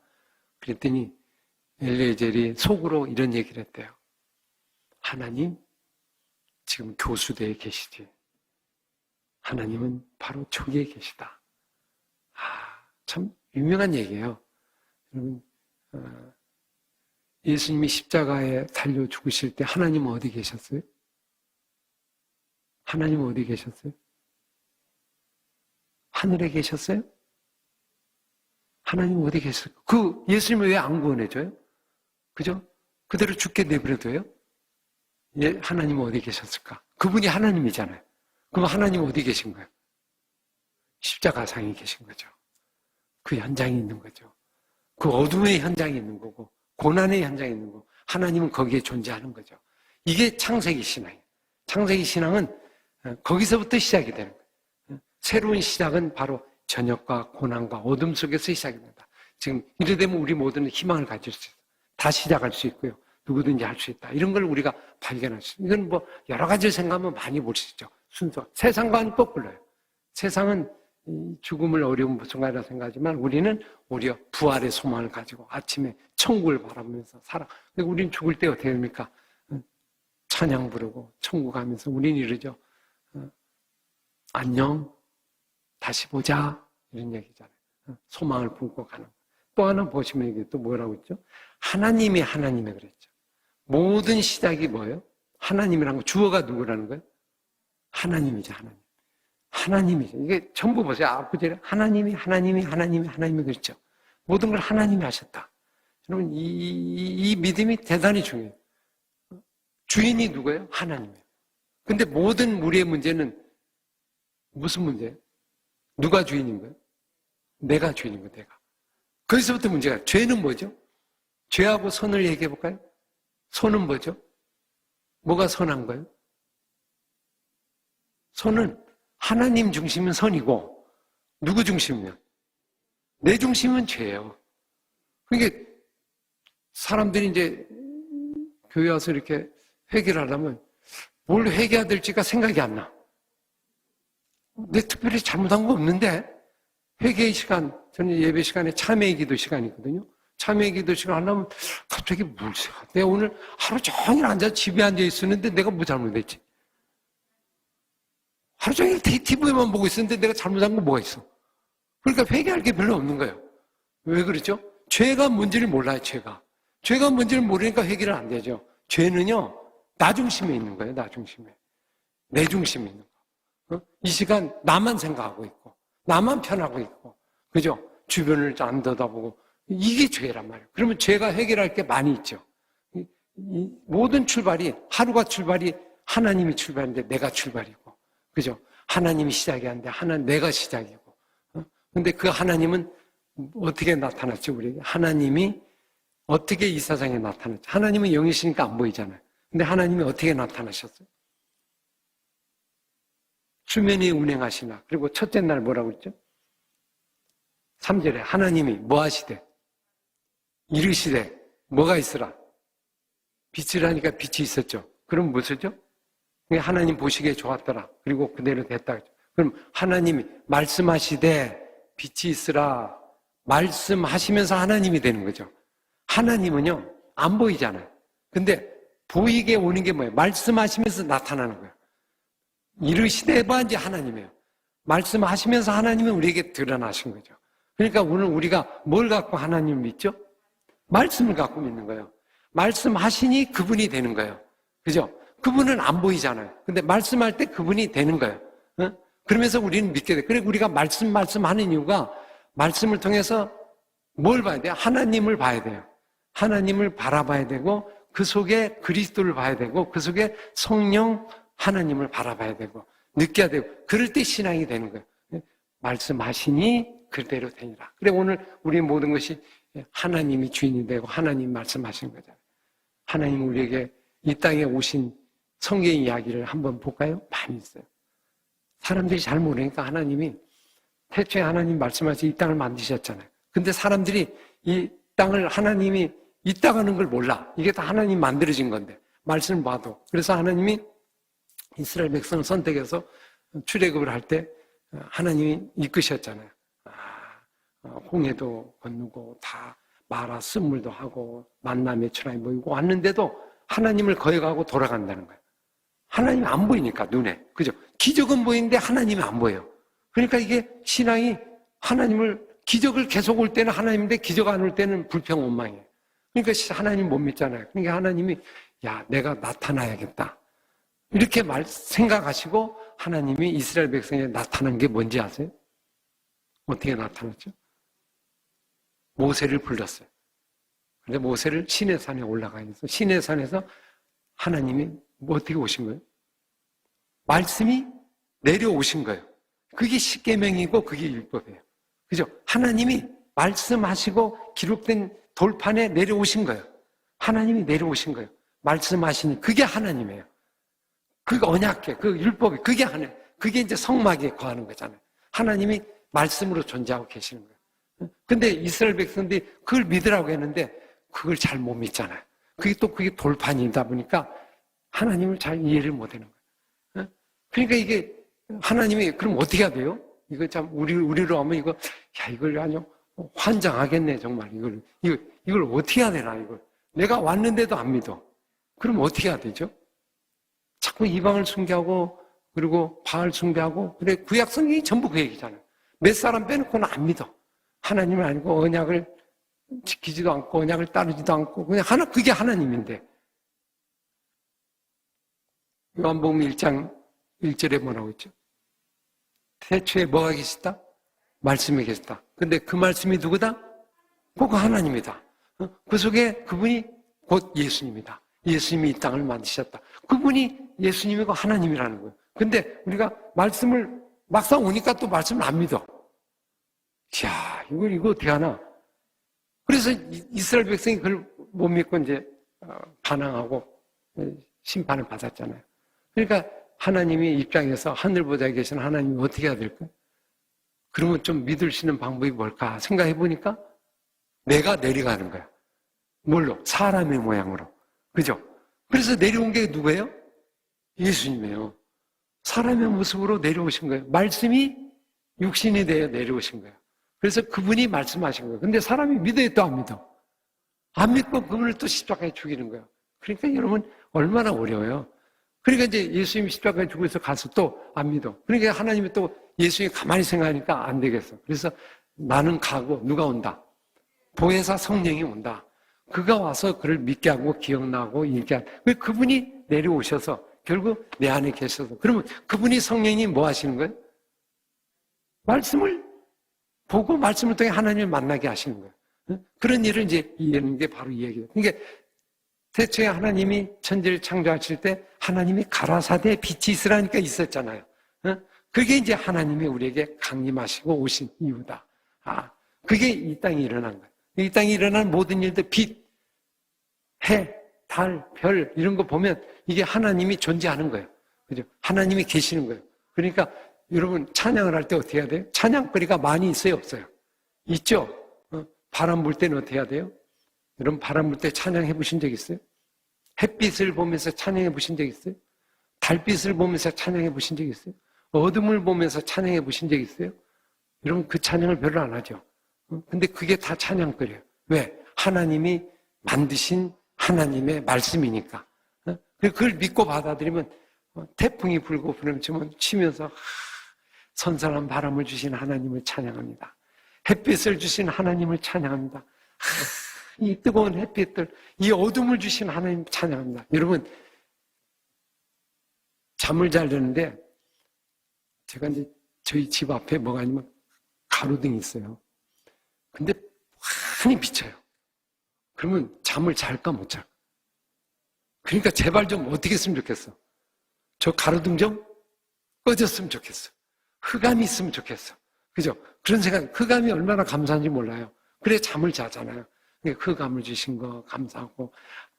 그랬더니 엘리에젤이 속으로 이런 얘기를 했대요. 하나님, 지금 교수대에 계시지. 하나님은 바로 저기에 계시다. 참 유명한 얘기예요. 여러분, 예수님이 십자가에 달려 죽으실 때 하나님은 어디 계셨어요? 하나님은 어디 계셨어요? 하늘에 계셨어요? 하나님은 어디 계셨어요? 그 예수님을 왜 안 구원해줘요? 그죠? 그대로 죽게 내버려둬요? 예, 하나님은 어디 계셨을까? 그분이 하나님이잖아요. 그럼 하나님은 어디 계신 거예요? 십자가상에 계신 거죠. 그 현장에 있는 거죠. 그 어둠의 현장에 있는 거고 고난의 현장에 있는 거고 하나님은 거기에 존재하는 거죠. 이게 창세기 신앙이에요. 창세기 신앙은 거기서부터 시작이 되는 거예요. 새로운 시작은 바로 저녁과 고난과 어둠 속에서 시작이 된다. 지금 이래 되면 우리 모두는 희망을 가질 수 있어요. 다 시작할 수 있고요. 누구든지 할 수 있다. 이런 걸 우리가 발견할 수 있어요. 이건 뭐 여러 가지를 생각하면 많이 볼 수 있죠. 순서. 세상과는 거꾸로요. 세상은 죽음을 어려운 순간이라 생각하지만 우리는 오히려 부활의 소망을 가지고 아침에 천국을 바라보면서 살아. 근데 우리는 죽을 때 어떻게 됩니까? 찬양 부르고 천국 가면서 우리는 이러죠. 안녕, 다시 보자. 이런 얘기잖아요. 소망을 품고 가는 거. 또 하나 보시면 이게 또 뭐라고 있죠? 하나님이 하나님이 그랬죠. 모든 시작이 뭐예요? 하나님이라는 거. 주어가 누구라는 거예요? 하나님이죠, 하나님. 하나님이죠. 이게 전부 보세요. 앞구절에 하나님이 그랬죠. 모든 걸 하나님이 하셨다. 여러분, 이 믿음이 대단히 중요해요. 주인이 누구예요? 하나님이에요. 근데 모든 우리의 문제는 무슨 문제예요? 누가 주인인 거예요? 내가 주인인 거예요, 내가. 거기서부터 문제가, 죄는 뭐죠? 죄하고 선을 얘기해 볼까요? 선은 뭐죠? 뭐가 선한 거예요? 선은 하나님 중심은 선이고, 누구 중심이면? 내 중심은 죄예요. 그러니까 사람들이 이제 교회 와서 이렇게 회개를 하려면 뭘 회개해야 될지가 생각이 안 나. 내 특별히 잘못한 거 없는데 회개의 시간, 저는 예배 시간에 참회의 기도 시간이 있거든요. 참회의 기도 시간 하려면 갑자기 뭘 생각? 내가 오늘 하루 종일 집에 앉아 있었는데 내가 뭐 잘못했지? 하루 종일 TV만 보고 있었는데 내가 잘못한 거 뭐가 있어? 그러니까 회개할 게 별로 없는 거예요. 왜 그렇죠? 죄가 뭔지를 몰라요, 죄가. 죄가 뭔지를 모르니까 회개를 안 되죠. 죄는요, 나 중심에 있는 거예요, 나 중심에. 내 중심에 있는 거. 이 시간 나만 생각하고 있고, 나만 편하고 있고, 그죠? 주변을 안 들여다보고, 이게 죄란 말이에요. 그러면 죄가 해결할 게 많이 있죠. 이 모든 출발이, 하루가 출발이 하나님이 출발인데 내가 출발이고, 그죠? 하나님이 시작이 아닌데 내가 시작이고. 근데 그 하나님은 어떻게 나타났죠, 우리에게? 하나님이 어떻게 이 세상에 나타났죠? 하나님은 영이시니까 안 보이잖아요. 근데 하나님이 어떻게 나타나셨어요? 수면이 운행하시나. 그리고 첫째 날 뭐라고 그랬죠? 3절에 하나님이 뭐 하시되? 이르시되 뭐가 있으라? 빛이라니까 빛이 있었죠. 그럼 무엇이죠? 하나님 보시기에 좋았더라. 그리고 그대로 됐다. 그럼 하나님이 말씀하시되 빛이 있으라. 말씀하시면서 하나님이 되는 거죠. 하나님은요, 안 보이잖아요. 근데 보이게 오는 게 뭐예요? 말씀하시면서 나타나는 거예요. 이르시되가 이제 하나님이에요. 말씀하시면서 하나님은 우리에게 드러나신 거죠. 그러니까 오늘 우리가 뭘 갖고 하나님을 믿죠? 말씀을 갖고 믿는 거예요. 말씀하시니 그분이 되는 거예요. 그죠? 그분은 안 보이잖아요. 근데 말씀할 때 그분이 되는 거예요. 어? 그러면서 우리는 믿게 돼. 그래 우리가 말씀하는 이유가 말씀을 통해서 뭘 봐야 돼요? 하나님을 봐야 돼요. 하나님을 바라봐야 되고 그 속에 그리스도를 봐야 되고 그 속에 성령 하나님을 바라봐야 되고 느껴야 되고 그럴 때 신앙이 되는 거예요. 말씀하시니 그대로 되니라. 그래 오늘 우리 모든 것이 하나님이 주인이 되고 하나님 말씀하시는 거잖아요. 하나님 우리에게 이 땅에 오신 성경 이야기를 한번 볼까요? 많이 있어요. 사람들이 잘 모르니까 하나님이 태초에 하나님 말씀하셔서 이 땅을 만드셨잖아요. 근데 사람들이 이 땅을 하나님이 있다가는 걸 몰라. 이게 다 하나님 만들어진 건데 말씀을 봐도. 그래서 하나님이 이스라엘 백성을 선택해서 출애굽을 할 때 하나님이 이끄셨잖아요. 홍해도 건너고 다 마라 쓴물도 하고 만나 메추라이 모이고 왔는데도 하나님을 거역하고 돌아간다는 거예요. 하나님이 안 보이니까 눈에. 그죠? 기적은 보이는데 하나님이 안 보여요. 그러니까 이게 신앙이 하나님을 기적을 계속 올 때는 하나님인데 기적 안 올 때는 불평원망이에요. 그러니까 하나님 못 믿잖아요. 그러니까 하나님이 야 내가 나타나야겠다. 이렇게 생각하시고 하나님이 이스라엘 백성에 나타난 게 뭔지 아세요? 어떻게 나타났죠? 모세를 불렀어요. 근데 모세를 시내산에 올라가 있어서 시내산에서 하나님이 어떻게 오신 거예요? 말씀이 내려오신 거예요. 그게 십계명이고 그게 율법이에요. 그죠? 하나님이 말씀하시고 기록된 돌판에 내려오신 거예요. 하나님이 내려오신 거예요. 말씀하시니 그게 하나님이에요. 그 언약계, 그 율법이 그게 하나님. 그게 이제 성막에 거하는 거잖아요. 하나님이 말씀으로 존재하고 계시는 거예요. 근데 이스라엘 백성들이 그걸 믿으라고 했는데 그걸 잘 못 믿잖아요. 그게 돌판이다 보니까 하나님을 잘 이해를 못 하는 거예요. 그러니까 이게 하나님이 그럼 어떻게 해야 돼요? 이거 참 우리로 하면 이걸 아주 환장하겠네 정말 이걸 어떻게 해야 되나 이걸 내가 왔는데도 안 믿어. 그럼 어떻게 해야 되죠? 자꾸 이방을 숭배하고 그리고 바알 숭배하고 그래 구약 성경이 전부 그 얘기잖아요. 몇 사람 빼놓고는 안 믿어. 하나님을 아니고 언약을 지키지도 않고 언약을 따르지도 않고 그냥 그게 하나님인데. 요한복음 1장 1절에 뭐라고 있죠? 태초에 뭐가 계시다? 말씀이 계시다. 근데 그 말씀이 누구다? 그거 하나님이다. 그 속에 그분이 곧 예수님이다. 예수님이 이 땅을 만드셨다. 그분이 예수님이고 하나님이라는 거예요. 근데 우리가 말씀을 막상 오니까 또 말씀을 안 믿어. 이야, 이거 어떻게 하나? 그래서 이스라엘 백성이 그걸 못 믿고 이제 반항하고 심판을 받았잖아요. 그러니까 하나님의 입장에서 하늘보다 계신 하나님이 어떻게 해야 될까? 그러면 좀 믿을 수 있는 방법이 뭘까 생각해 보니까 내가 내려가는 거야. 뭘로? 사람의 모양으로. 그죠? 그래서 내려온 게 누구예요? 예수님이에요. 사람의 모습으로 내려오신 거예요. 말씀이 육신이 되어 내려오신 거예요. 그래서 그분이 말씀하신 거예요. 근데 사람이 믿어야 또 안 믿어. 안 믿고 그분을 또 십자가에 죽이는 거예요. 그러니까 여러분 얼마나 어려워요. 그러니까 이제 예수님이 십자가에 죽어서 가서 또 안 믿어. 그러니까 하나님이 또 예수님이 가만히 생각하니까 안 되겠어. 그래서 나는 가고 누가 온다? 보혜사 성령이 온다. 그가 와서 그를 믿게 하고 기억나고 얘기하고 그분이 내려오셔서 결국 내 안에 계셔서 그러면 그분이 성령이 뭐 하시는 거예요? 말씀을 보고 말씀을 통해 하나님을 만나게 하시는 거예요. 그런 일을 이제 이해하는 게 바로 이 얘기예요. 그러니까 태초에 하나님이 천지를 창조하실 때 하나님이 가라사대 빛이 있으라니까 있었잖아요. 그게 이제 하나님이 우리에게 강림하시고 오신 이유다. 그게 이 땅에 일어난 거예요. 이 땅에 일어난 모든 일들, 빛, 해, 달, 별 이런 거 보면 이게 하나님이 존재하는 거예요. 그죠? 하나님이 계시는 거예요. 그러니까 여러분 찬양을 할 때 어떻게 해야 돼요? 찬양거리가 많이 있어요, 없어요? 있죠? 바람 불 때는 어떻게 해야 돼요? 여러분 바람 불 때 찬양해 보신 적 있어요? 햇빛을 보면서 찬양해 보신 적 있어요? 달빛을 보면서 찬양해 보신 적 있어요? 어둠을 보면서 찬양해 보신 적 있어요? 여러분 그 찬양을 별로 안 하죠. 근데 그게 다 찬양거리예요. 왜? 하나님이 만드신 하나님의 말씀이니까. 그걸 믿고 받아들이면 태풍이 불고 부름치면 치면서 선선한 바람을 주신 하나님을 찬양합니다. 햇빛을 주신 하나님을 찬양합니다. 이 뜨거운 햇빛들, 이 어둠을 주신 하나님 찬양합니다. 여러분 잠을 자려는데 제가 이제 저희 집 앞에 뭐가 아니면 가로등이 있어요. 근데 환히 비쳐요. 그러면 잠을 잘까 못 잘까? 그러니까 제발 좀 어떻게 했으면 좋겠어. 저 가로등 좀 꺼졌으면 좋겠어. 흑암이 있으면 좋겠어. 그죠? 그런 생각, 흑암이 얼마나 감사한지 몰라요. 그래 잠을 자잖아요. 흑암을 주신 거 감사하고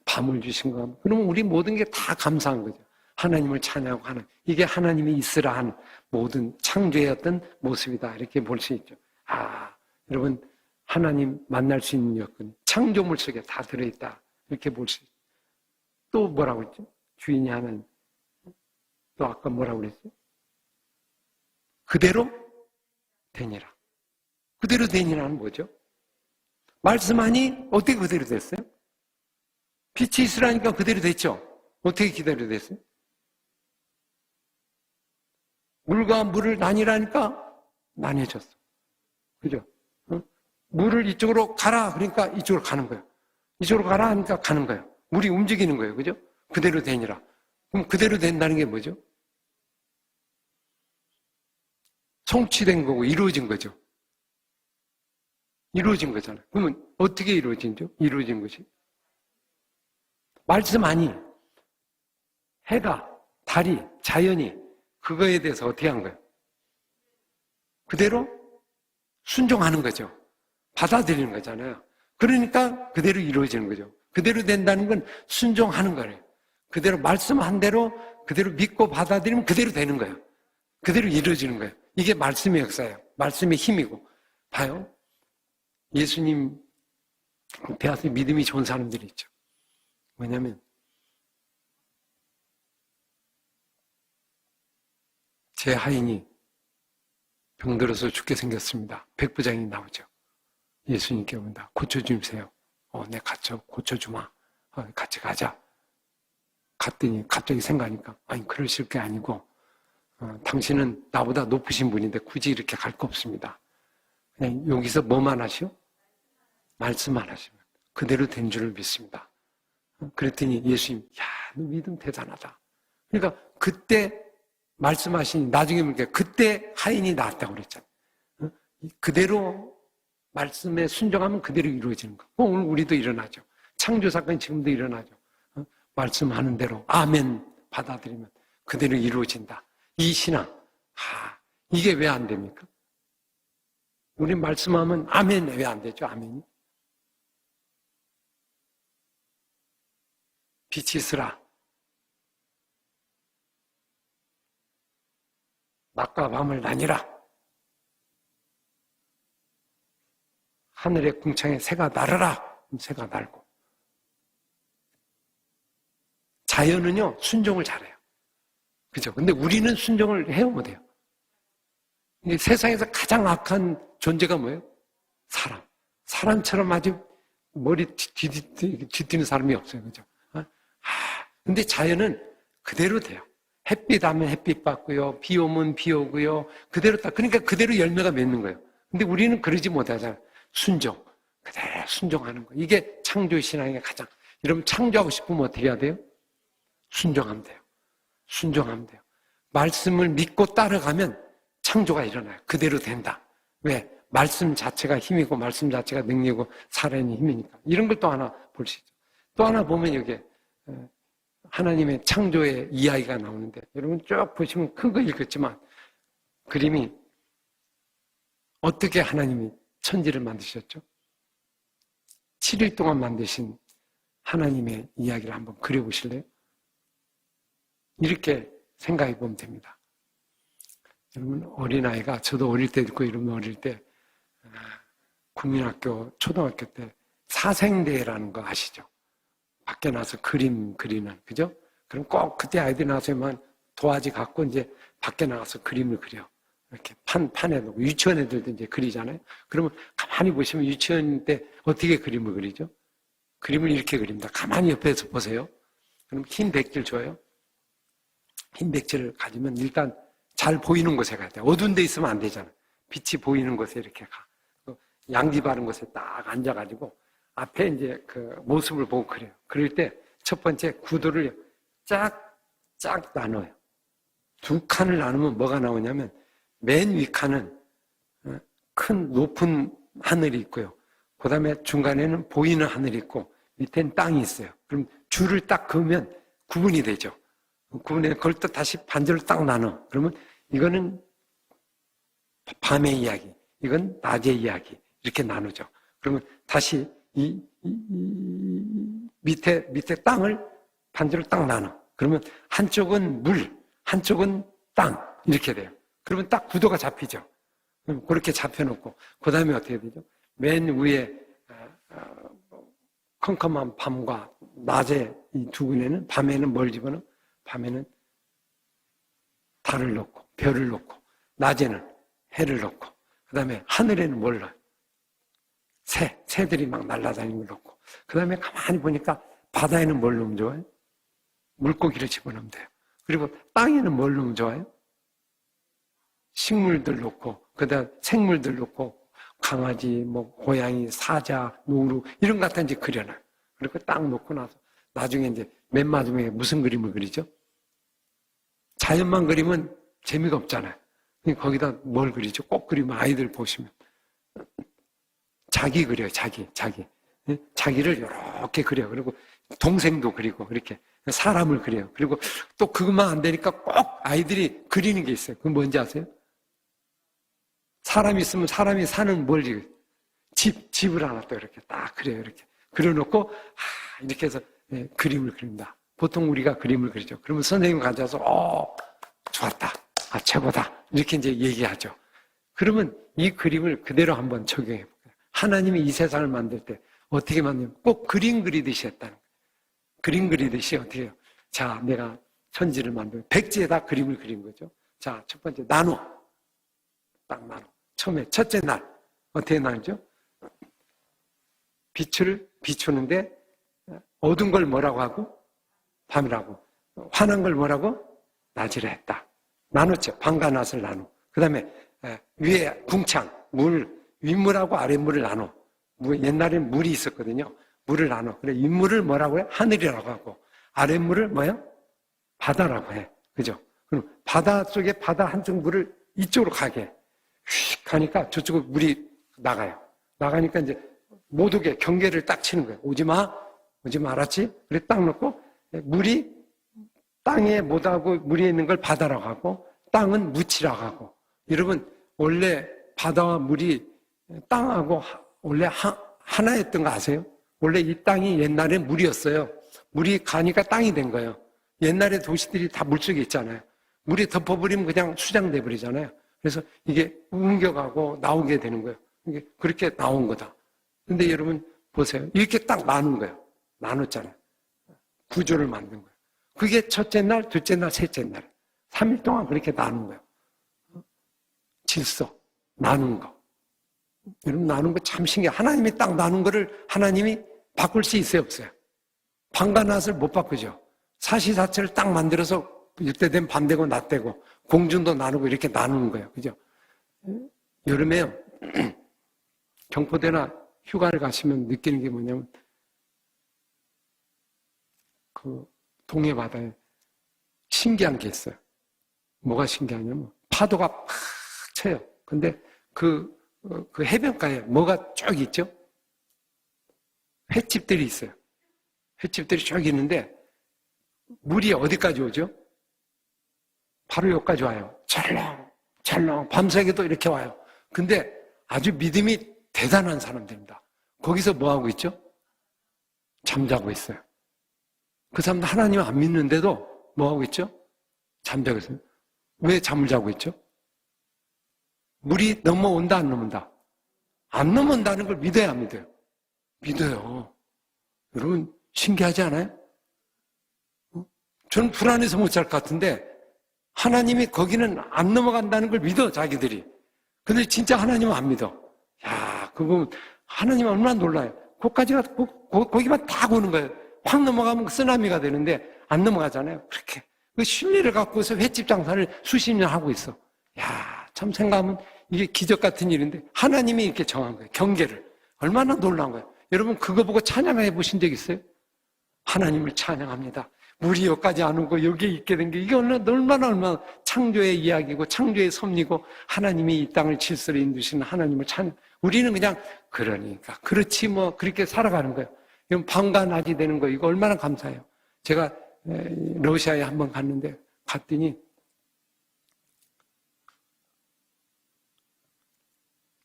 밤을 주신 거. 그러면 우리 모든 게 다 감사한 거죠. 하나님을 찬양하고 하는 이게 하나님이 있으라 한 모든 창조의 어떤 모습이다. 이렇게 볼 수 있죠. 아, 여러분 하나님 만날 수 있는 여건 창조물 속에 다 들어있다. 이렇게 볼 수 있죠. 또 뭐라고 했죠? 주인이 하는 또 아까 뭐라고 그랬죠? 그대로 되니라. 그대로 되니라는 뭐죠? 말씀하니 어떻게 그대로 됐어요? 빛이 있으라니까 그대로 됐죠? 어떻게 그대로 됐어요? 물과 물을 나뉘라니까 나뉘어졌어. 그죠? 물을 이쪽으로 가라 그러니까 이쪽으로 가는 거예요. 이쪽으로 가라 하니까 가는 거예요. 물이 움직이는 거예요. 그죠? 그대로 되니라. 그럼 그대로 된다는 게 뭐죠? 성취된 거고 이루어진 거죠. 이루어진 거잖아요. 그러면 어떻게 이루어진죠? 이루어진 것이? 말씀하니 해가, 달이, 자연이 그거에 대해서 어떻게 한 거예요? 그대로 순종하는 거죠. 받아들이는 거잖아요. 그러니까 그대로 이루어지는 거죠. 그대로 된다는 건 순종하는 거예요. 그대로 말씀한 대로 그대로 믿고 받아들이면 그대로 되는 거예요. 그대로 이루어지는 거예요. 이게 말씀의 역사예요. 말씀의 힘이고. 봐요. 예수님 대하서 믿음이 좋은 사람들이 있죠. 왜냐하면 제 하인이 병들어서 죽게 생겼습니다. 백부장이 나오죠. 예수님께 온다. 고쳐주세요. 내 고쳐주마. 같이 가자. 갔더니 갑자기 생각하니까 아니 그러실 게 아니고 당신은 나보다 높으신 분인데 굳이 이렇게 갈 거 없습니다. 그냥 여기서 뭐만 하시오? 말씀만 하시면 그대로 된 줄을 믿습니다. 그랬더니 예수님, 야, 너 믿음 대단하다. 그러니까 그때 말씀하시니 나중에 보니까 그때 하인이 나았다고 그랬잖아요. 그대로 말씀에 순종하면 그대로 이루어지는 거. 오늘 우리도 일어나죠. 창조 사건이 지금도 일어나죠. 말씀하는 대로 아멘 받아들이면 그대로 이루어진다. 이 신앙, 이게 왜 안 됩니까? 우리 말씀하면 아멘 왜 안 되죠? 아멘이? 빛이 있으라. 낮과 밤을 나뉘라. 하늘의 궁창에 새가 날아라. 새가 날고. 자연은요, 순종을 잘해요. 그죠? 근데 우리는 순종을 해요, 못해요? 세상에서 가장 악한 존재가 뭐예요? 사람. 사람처럼 아주 머리 뒤뛰는 사람이 없어요. 그죠? 근데 자연은 그대로 돼요. 햇빛 하면 햇빛 받고요. 비 오면 비 오고요. 그대로 딱. 그러니까 그대로 열매가 맺는 거예요. 근데 우리는 그러지 못하잖아요. 순종. 그대로 순종하는 거. 이게 창조 신앙의 가장. 여러분 창조하고 싶으면 어떻게 해야 돼요? 순종하면 돼요. 순종하면 돼요. 말씀을 믿고 따라가면 창조가 일어나요. 그대로 된다. 왜? 말씀 자체가 힘이고 말씀 자체가 능력이고 살아있는 힘이니까. 이런 걸 또 하나 볼 수 있죠. 또 하나 보면 여기에 하나님의 창조의 이야기가 나오는데 여러분 쭉 보시면 큰 거 읽었지만 그림이 어떻게 하나님이 천지를 만드셨죠? 7일 동안 만드신 하나님의 이야기를 한번 그려보실래요? 이렇게 생각해 보면 됩니다. 여러분 어린아이가 저도 어릴 때 듣고 이러면 어릴 때 국민학교 초등학교 때 사생대회라는 거 아시죠? 밖에 나서 그림 그리는, 그죠? 그럼 꼭 그때 아이들이 나서만 도화지 갖고 이제 밖에 나가서 그림을 그려. 이렇게 판에 놓고 유치원 애들도 이제 그리잖아요. 그러면 가만히 보시면 유치원 때 어떻게 그림을 그리죠? 그림을 이렇게 그립니다. 가만히 옆에서 보세요. 그럼 흰 백지를 줘요. 흰 백지를 가지면 일단 잘 보이는 곳에 가야 돼요. 어두운 데 있으면 안 되잖아요. 빛이 보이는 곳에 이렇게 가. 양지 바른 곳에 딱 앉아가지고 앞에 이제 그 모습을 보고 그래요. 그럴 때 첫 번째 구도를 쫙 나눠요. 두 칸을 나누면 뭐가 나오냐면 맨 위 칸은 큰 높은 하늘이 있고요. 그 다음에 중간에는 보이는 하늘이 있고 밑에는 땅이 있어요. 그럼 줄을 딱 그으면 구분이 되죠. 구분해 그걸 또 다시 반절로 딱 나눠. 그러면 이거는 밤의 이야기, 이건 낮의 이야기 이렇게 나누죠. 그러면 다시 이 밑에 땅을 반절로 딱 나눠. 그러면 한쪽은 물, 한쪽은 땅 이렇게 돼요. 그러면 딱 구도가 잡히죠. 그럼 그렇게 잡혀놓고 그 다음에 어떻게 되죠? 맨 위에 컴컴한 밤과 낮에 이 두 군에는 밤에는 뭘 집어넣어? 밤에는 달을 넣고 별을 넣고 낮에는 해를 넣고 그 다음에 하늘에는 뭘 넣어요? 새들이 막 날아다니는 걸 넣고 그 다음에 가만히 보니까 바다에는 뭘 넣으면 좋아요? 물고기를 집어넣으면 돼요. 그리고 땅에는 뭘 넣으면 좋아요? 식물들 넣고 그다음 생물들 넣고 강아지, 뭐 고양이, 사자, 노루 이런 것 갖다 이제 그려놔요. 그리고 딱 놓고 나서 나중에 이제 맨 마지막에 무슨 그림을 그리죠? 자연만 그리면 재미가 없잖아요. 거기다 뭘 그리죠? 꼭 그리면 아이들 보시면 자기 그려요. 자기를 이렇게 그려. 그리고 동생도 그리고 이렇게 사람을 그려요. 그리고 또 그것만 안 되니까 꼭 아이들이 그리는 게 있어요. 그건 뭔지 아세요? 사람이 있으면 사람이 사는 뭘 집을 하나 또 이렇게 딱 그려요. 이렇게 그려놓고 이렇게 해서 그림을 그린다. 보통 우리가 그림을 그리죠. 그러면 선생님 가져와서 좋았다. 최고다. 이렇게 이제 얘기하죠. 그러면 이 그림을 그대로 한번 적용해 볼게요. 하나님이 이 세상을 만들 때 어떻게 만드냐면 꼭 그림 그리듯이 했다는 거예요. 그림 그리듯이 어떻게 해요? 자, 내가 천지를 만들고 백지에다 그림을 그린 거죠. 자, 첫 번째 나눠. 딱 나눠. 처음에 첫째 날 어떻게 나누죠? 빛을 비추는데 어두운 걸 뭐라고 하고? 밤이라고. 환한 걸 뭐라고? 낮이라 했다. 나눴죠. 밤과 낮을 나누. 그 다음에 위에 궁창, 물, 윗물하고 아랫물을 나눠. 옛날에는 물이 있었거든요. 물을 나눠. 그래, 윗물을 뭐라고 해? 하늘이라고 하고 아랫물을 뭐야? 바다라고 해. 그죠? 그럼 바다 속에 바다 한쪽 물을 이쪽으로 가게 해. 휙 가니까 저쪽으로 물이 나가요. 나가니까 이제 못 오게 경계를 딱 치는 거예요. 오지 마, 알았지? 그래 딱 놓고 물이 땅에 못 하고 물이 있는 걸 바다라고 하고 땅은 무치라고 하고. 여러분 원래 바다와 물이 땅하고 원래 하나였던 거 아세요? 원래 이 땅이 옛날에 물이었어요. 물이 가니까 땅이 된 거예요. 옛날에 도시들이 다 물속에 있잖아요. 물이 덮어버리면 그냥 수장돼 버리잖아요. 그래서 이게 옮겨가고 나오게 되는 거예요. 이게 그렇게 나온 거다. 근데 여러분 보세요. 이렇게 딱 나눈 거예요. 나눴잖아요. 구조를 만든 거예요. 그게 첫째 날, 둘째 날, 셋째 날. 3일 동안 그렇게 나눈 거예요. 질서, 나눈 거. 여러분 나눈 거 참 신기해요. 하나님이 딱 나눈 거를 하나님이 바꿀 수 있어요, 없어요? 밤과 낮을 못 바꾸죠. 사시사철을 딱 만들어서 이때 되면 밤 되고 낮 되고 공중도 나누고 이렇게 나누는 거예요. 그죠? 여름에요. 경포대나 휴가를 가시면 느끼는 게 뭐냐면 그 동해 바다에 신기한 게 있어요. 뭐가 신기하냐면 파도가 팍 쳐요. 근데 그 해변가에 뭐가 쭉 있죠? 횟집들이 있어요. 횟집들이 쭉 있는데 물이 어디까지 오죠? 바로 여기까지 와요. 찰렁 밤새게도 이렇게 와요. 근데 아주 믿음이 대단한 사람들입니다. 거기서 뭐하고 있죠? 잠자고 있어요. 그 사람도 하나님 안 믿는데도 뭐하고 있죠? 잠자고 있어요. 왜 잠을 자고 있죠? 물이 넘어온다 안 넘어온다? 안 넘어온다는 걸 믿어야 안 믿어요? 믿어요. 여러분 신기하지 않아요? 저는 불안해서 못 잘 것 같은데 하나님이 거기는 안 넘어간다는 걸 믿어 자기들이. 근데 진짜 하나님은 안 믿어. 야, 그거 하나님 얼마나 놀라요. 거기만 다 보는 거예요. 확 넘어가면 쓰나미가 되는데 안 넘어가잖아요. 그렇게 그 신뢰를 갖고서 횟집 장사를 수십 년 하고 있어. 야, 참 생각하면 이게 기적 같은 일인데 하나님이 이렇게 정한 거예요. 경계를. 얼마나 놀라운 거예요. 여러분 그거 보고 찬양해 보신 적 있어요? 하나님을 찬양합니다. 물이 여기까지 안 오고 여기에 있게 된 게 이게 얼마나 창조의 이야기고 창조의 섭리고 하나님이 이 땅을 질서로 인도시는 하나님을 우리는 그냥 그러니까 그렇지 뭐 그렇게 살아가는 거예요. 이건 밤과 낮이 되는 거 이거 얼마나 감사해요. 제가 러시아에 한번 갔는데 갔더니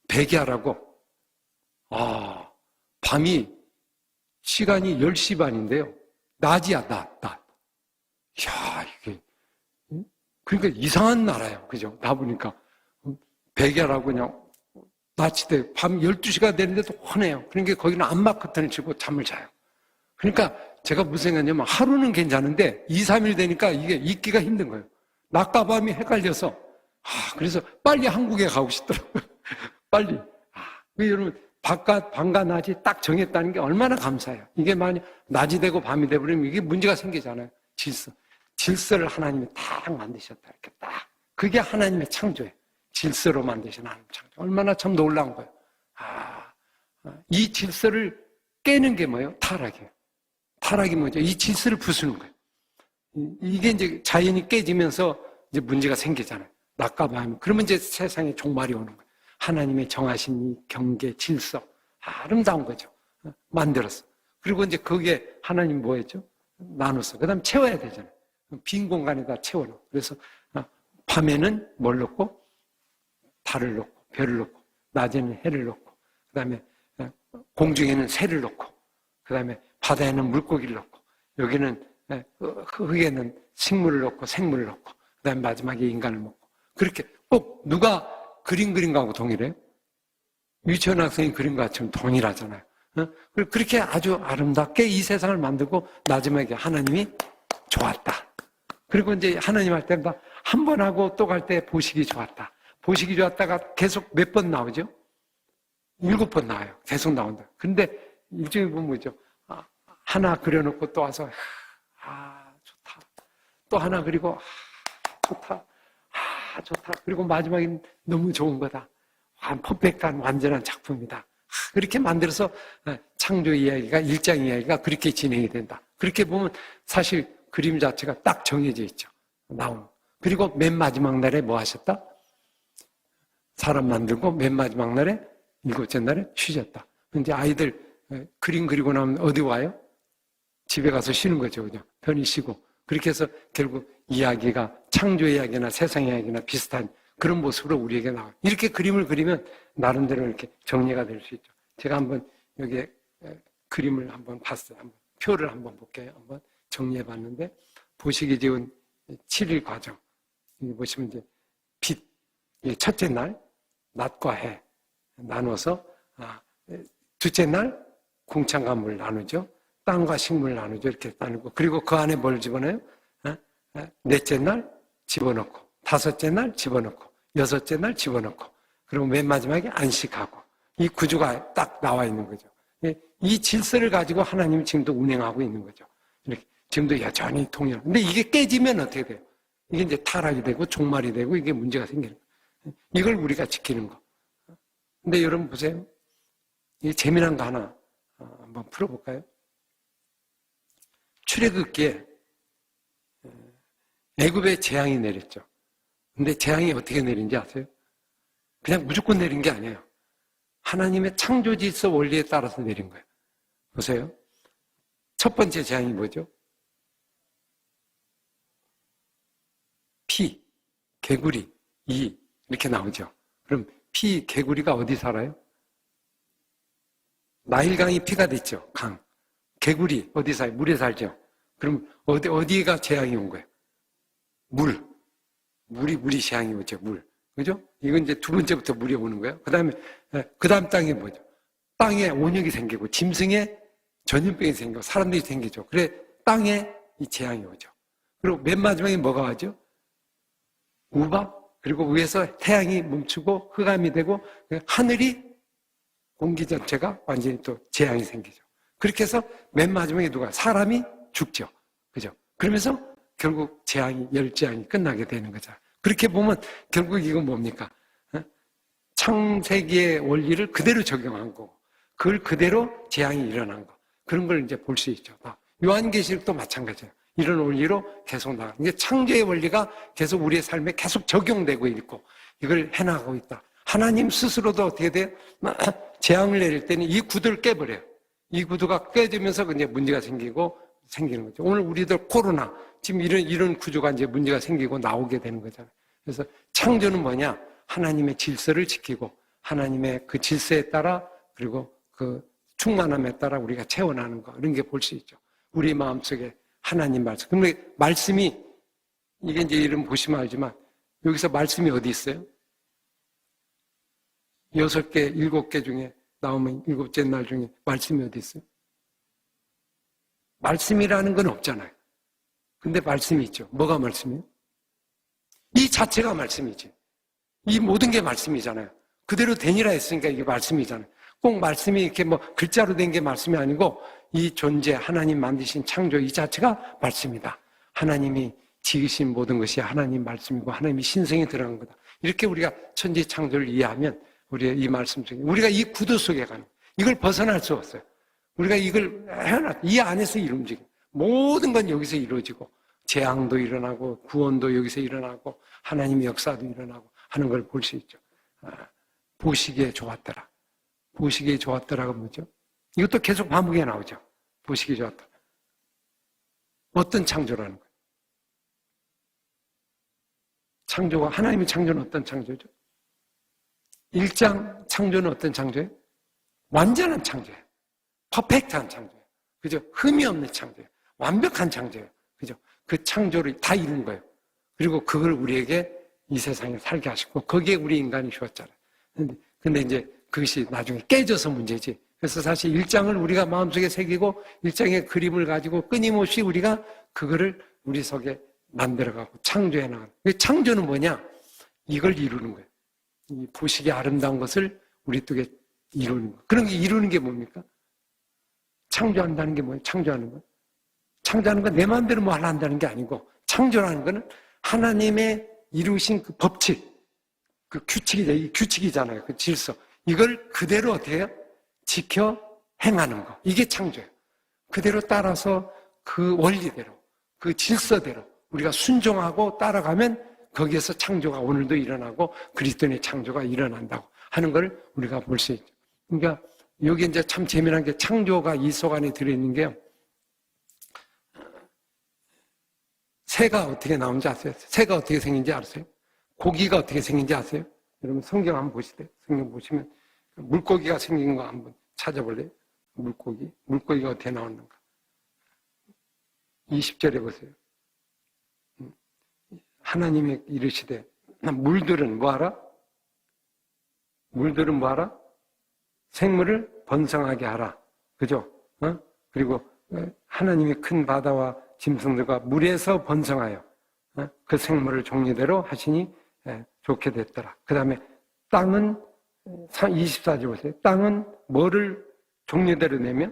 백야라고 밤이 시간이 10시 반인데요. 낮이야, 낮. 이야, 이게, 그러니까 이상한 나라예요. 그죠? 나 보니까. 백야라고 그냥, 낮이 돼. 밤 12시가 되는데도 훤해요. 그러니까 거기는 암막 커튼을 치고 잠을 자요. 그러니까 제가 무슨 생각냐면 하루는 괜찮은데 2, 3일 되니까 이게 있기가 힘든 거예요. 낮과 밤이 헷갈려서. 그래서 빨리 한국에 가고 싶더라고요. 빨리. 여러분, 바깥, 밤과 낮이 딱 정했다는 게 얼마나 감사해요. 이게 만약 낮이 되고 밤이 되버리면 이게 문제가 생기잖아요. 질서를 하나님이 딱 만드셨다. 이렇게 딱. 그게 하나님의 창조예요. 질서로 만드신 하나님 창조. 얼마나 참 놀라운 거예요. 이 질서를 깨는 게 뭐예요? 타락이에요. 타락이 뭐죠? 이 질서를 부수는 거예요. 이게 이제 자연이 깨지면서 이제 문제가 생기잖아요. 낮과 밤. 그러면 이제 세상에 종말이 오는 거예요. 하나님의 정하신 이 경계, 질서. 아름다운 거죠. 만들었어. 그리고 이제 거기에 하나님 뭐 했죠? 나눴어. 그 다음에 채워야 되잖아요. 빈 공간에다 채워놓고. 그래서 밤에는 뭘 넣고? 달을 넣고, 별을 넣고, 낮에는 해를 넣고, 그 다음에 공중에는 새를 넣고, 그 다음에 바다에는 물고기를 넣고, 여기는 흙에는 식물을 넣고, 생물을 넣고, 그 다음에 마지막에 인간을 먹고. 그렇게 꼭 누가 그림 그린 거하고 동일해요? 유치원 학생이 그린 것 같으면 동일하잖아요. 그렇게 아주 아름답게 이 세상을 만들고 마지막에 하나님이 좋았다. 그리고 이제 하나님 할 때마다 한 번 하고 또 갈 때 보시기 좋았다. 보시기 좋았다가 계속 몇 번 나오죠? 7번 나와요. 계속 나온다. 근데 일종에 보면 뭐죠? 하나 그려놓고 또 와서 좋다. 또 하나 그리고 좋다. 좋다. 그리고 마지막엔 너무 좋은 거다. 퍼펙트한 완전한 작품이다. 그렇게 만들어서 창조 이야기가 1장 이야기가 그렇게 진행이 된다. 그렇게 보면 사실 그림 자체가 딱 정해져 있죠. 나오는. 그리고 맨 마지막 날에 뭐 하셨다? 사람 만들고 맨 마지막 날에 7째 날에 쉬셨다. 이제 아이들 그림 그리고 나면 어디 와요? 집에 가서 쉬는 거죠. 그냥 편히 쉬고. 그렇게 해서 결국 이야기가 창조 이야기나 세상 이야기나 비슷한 그런 모습으로 우리에게 나와요. 이렇게 그림을 그리면 나름대로 이렇게 정리가 될 수 있죠. 제가 한번 여기에 그림을 한번 봤어요. 한번 표를 한번 볼게요. 한번 정리해 봤는데 보시기 좋은 7일 과정. 여기 보시면 이제 빛, 첫째 날 낮과 해 나눠서 둘째 날 공창과 물 나누죠. 땅과 식물 나누죠. 이렇게 나누고 그리고 그 안에 뭘 집어넣어요? 넷째 날 집어넣고 다섯째 날 집어넣고 여섯째 날 집어넣고 그리고 맨 마지막에 안식하고 이 구조가 딱 나와 있는 거죠. 이 질서를 가지고 하나님이 지금도 운행하고 있는 거죠. 이렇게 지금도 여전히 통일. 근데 이게 깨지면 어떻게 돼요? 이게 이제 타락이 되고 종말이 되고 이게 문제가 생기는 거예요. 이걸 우리가 지키는 거. 근데 여러분 보세요. 이 재미난 거 하나 한번 풀어볼까요? 출애굽기에 애굽에 재앙이 내렸죠. 근데 재앙이 어떻게 내린지 아세요? 그냥 무조건 내린 게 아니에요. 하나님의 창조 질서 원리에 따라서 내린 거예요. 보세요. 첫 번째 재앙이 뭐죠? 피, 개구리, 이 이렇게 나오죠. 그럼 피, 개구리가 어디 살아요? 나일강이 피가 됐죠. 강. 개구리 어디 살아요? 물에 살죠. 그럼 어디가 재앙이 온 거예요? 물이 재앙이 오죠. 물. 그죠? 이건 이제 두 번째부터 물이 오는 거예요. 그 다음 땅에 뭐죠? 땅에 온역이 생기고, 짐승에 전염병이 생기고, 사람들이 생기죠. 그래, 땅에 이 재앙이 오죠. 그리고 맨 마지막에 뭐가 와죠? 우박, 그리고 위에서 태양이 멈추고, 흑암이 되고, 하늘이, 공기 전체가 완전히 또 재앙이 생기죠. 그렇게 해서 맨 마지막에 누가? 사람이 죽죠. 그죠? 그러면서 결국 열재앙이 끝나게 되는 거죠. 그렇게 보면 결국 이건 뭡니까? 창세기의 원리를 그대로 적용한 거고, 그걸 그대로 재앙이 일어난 거. 그런 걸 이제 볼 수 있죠. 요한계시록도 마찬가지예요. 이런 원리로 계속 나가는 게 창조의 원리가 계속 우리의 삶에 계속 적용되고 있고 이걸 해나가고 있다. 하나님 스스로도 어떻게 돼요? 재앙을 내릴 때는 이 구두를 깨버려요. 이 구두가 깨지면서 이제 문제가 생기는 거죠. 오늘 우리들 코로나 지금 이런 구조가 이제 문제가 생기고 나오게 되는 거잖아요. 그래서 창조는 뭐냐? 하나님의 질서를 지키고 하나님의 그 질서에 따라 그리고 그 충만함에 따라 우리가 채워나가는 거 이런 게 볼 수 있죠. 우리 마음속에 하나님 말씀. 근데 말씀이 이게 이제 이름 보시면 알지만 여기서 말씀이 어디 있어요? 6개, 7개 중에 나오면 7째 날 중에 말씀이 어디 있어요? 말씀이라는 건 없잖아요. 근데 말씀이 있죠. 뭐가 말씀이에요? 이 자체가 말씀이지. 이 모든 게 말씀이잖아요. 그대로 되니라 했으니까 이게 말씀이잖아요. 꼭 말씀이 이렇게 뭐 글자로 된 게 말씀이 아니고 이 존재, 하나님 만드신 창조 이 자체가 말씀이다. 하나님이 지으신 모든 것이 하나님 말씀이고 하나님이 신성에 들어간 거다. 이렇게 우리가 천지 창조를 이해하면 우리의 이 말씀 중에 우리가 이 구두 속에 가는 이걸 벗어날 수 없어요. 우리가 이걸 해놨 이 안에서 움직여 모든 건 여기서 이루어지고 재앙도 일어나고 구원도 여기서 일어나고 하나님의 역사도 일어나고 하는 걸 볼 수 있죠. 보시기에 좋았더라. 보시기에 좋았더라가 뭐죠? 이것도 계속 반복에 나오죠. 보시기에 좋았더라. 어떤 창조라는 거예요? 창조가 하나님의 창조는 어떤 창조죠? 1장 창조는 어떤 창조예요? 완전한 창조예요. 퍼펙트한 창조예요. 그죠? 흠이 없는 근데 완벽한 창조예요. 그죠? 그 창조를 다 이룬 거예요. 그리고 그걸 우리에게 이 세상에 살게 하시고 거기에 우리 인간이 주었잖아요. 근데 이제 그것이 나중에 깨져서 문제지. 그래서 사실 1장을 우리가 마음속에 새기고 1장의 그림을 가지고 끊임없이 우리가 그거를 우리 속에 만들어가고 창조해 나가는. 창조는 뭐냐? 이걸 이루는 거예요. 이 보시기에 아름다운 것을 우리 쪽에 이루는 거. 그런 게 이루는 게 뭡니까? 창조한다는 게 뭐예요? 창조하는 거. 창조하는 건 내 마음대로 뭐 하려 한다는 게 아니고 창조라는 거는 하나님의 이루신 그 법칙, 그 이 규칙이잖아요. 그 질서. 이걸 그대로 어떻게 해요? 지켜 행하는 거. 이게 창조예요. 그대로 따라서 그 원리대로, 그 질서대로 우리가 순종하고 따라가면 거기에서 창조가 오늘도 일어나고 그리스도의 창조가 일어난다고 하는 걸 우리가 볼 수 있죠. 그러니까 여기 이제 참 재미난 게 창조가 이 속 안에 들어있는 게요. 새가 어떻게 나오는지 아세요? 새가 어떻게 생긴지 아세요? 고기가 어떻게 생긴지 아세요? 여러분 성경 한번 보시세요. 성경 보시면 물고기가 생긴 거 한번 찾아볼래요? 물고기가 어떻게 나오는가? 20절에 보세요. 하나님이 이르시되 물들은 뭐하라? 물들은 뭐하라? 생물을 번성하게 하라. 그죠? 그리고 하나님이 큰 바다와 짐승들과 물에서 번성하여 그 생물을 종류대로 하시니 좋게 됐더라. 그 다음에 땅은 24절 보세요. 땅은 뭐를 종류대로 내며?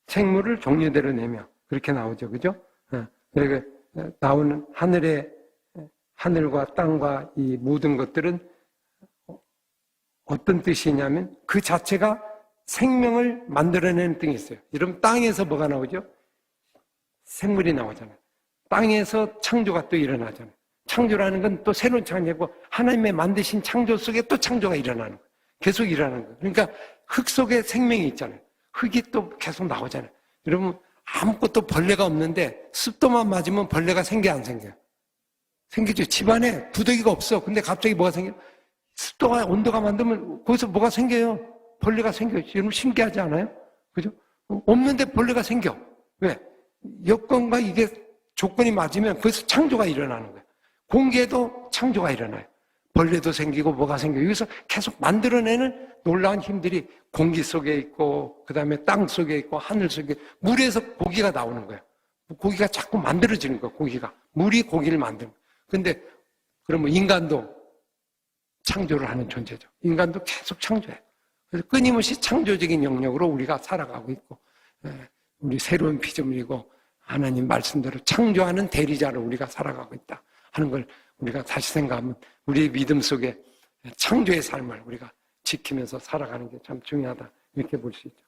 생물을 종류대로 내며 그렇게 나오죠. 그죠? 그러니까 나오는 하늘과 땅과 이 모든 것들은 어떤 뜻이냐면 그 자체가 생명을 만들어내는 뜻이 있어요. 여러분 땅에서 뭐가 나오죠? 생물이 나오잖아요. 땅에서 창조가 또 일어나잖아요. 창조라는 건 또 새로운 창조고 하나님의 만드신 창조 속에 또 창조가 일어나는 거예요. 계속 일어나는 거예요. 그러니까 흙 속에 생명이 있잖아요. 흙이 또 계속 나오잖아요. 여러분 아무것도 벌레가 없는데 습도만 맞으면 벌레가 생겨 안 생겨요? 생기죠. 집안에 부더기가 없어. 근데 갑자기 뭐가 생겨요? 습도가 온도가 만들면 거기서 뭐가 생겨요? 벌레가 생겨요. 여러분 신기하지 않아요? 그죠? 없는데 벌레가 생겨. 왜? 여건과 이게 조건이 맞으면 거기서 창조가 일어나는 거예요. 공기에도 창조가 일어나요. 벌레도 생기고 뭐가 생겨요. 여기서 계속 만들어내는 놀라운 힘들이 공기 속에 있고 그 다음에 땅 속에 있고 하늘 속에 물에서 고기가 나오는 거예요. 고기가 자꾸 만들어지는 거예요. 고기가. 물이 고기를 만드는 거예요. 근데 그러면 인간도 창조를 하는 존재죠. 인간도 계속 창조해요. 그래서 끊임없이 창조적인 영역으로 우리가 살아가고 있고 우리 새로운 피조물이고 하나님 말씀대로 창조하는 대리자로 우리가 살아가고 있다 하는 걸 우리가 다시 생각하면 우리의 믿음 속에 창조의 삶을 우리가 지키면서 살아가는 게 참 중요하다 이렇게 볼 수 있죠.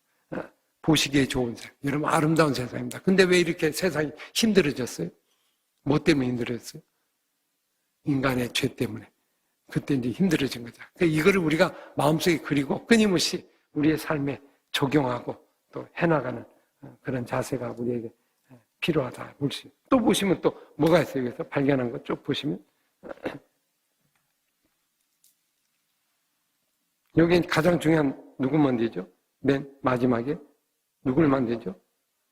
보시기에 좋은 세상, 여러분 아름다운 세상입니다. 근데 왜 이렇게 세상이 힘들어졌어요? 뭐 때문에 힘들어졌어요? 인간의 죄 때문에. 그때 이제 힘들어진 거죠. 그러니까 이거를 우리가 마음속에 그리고 끊임없이 우리의 삶에 적용하고 또 해나가는 그런 자세가 우리에게 필요하다. 또 보시면 또 뭐가 있어요? 여기서 발견한 거 쭉 보시면 여기 가장 중요한 누구 만들죠? 맨 마지막에 누구를 만들죠?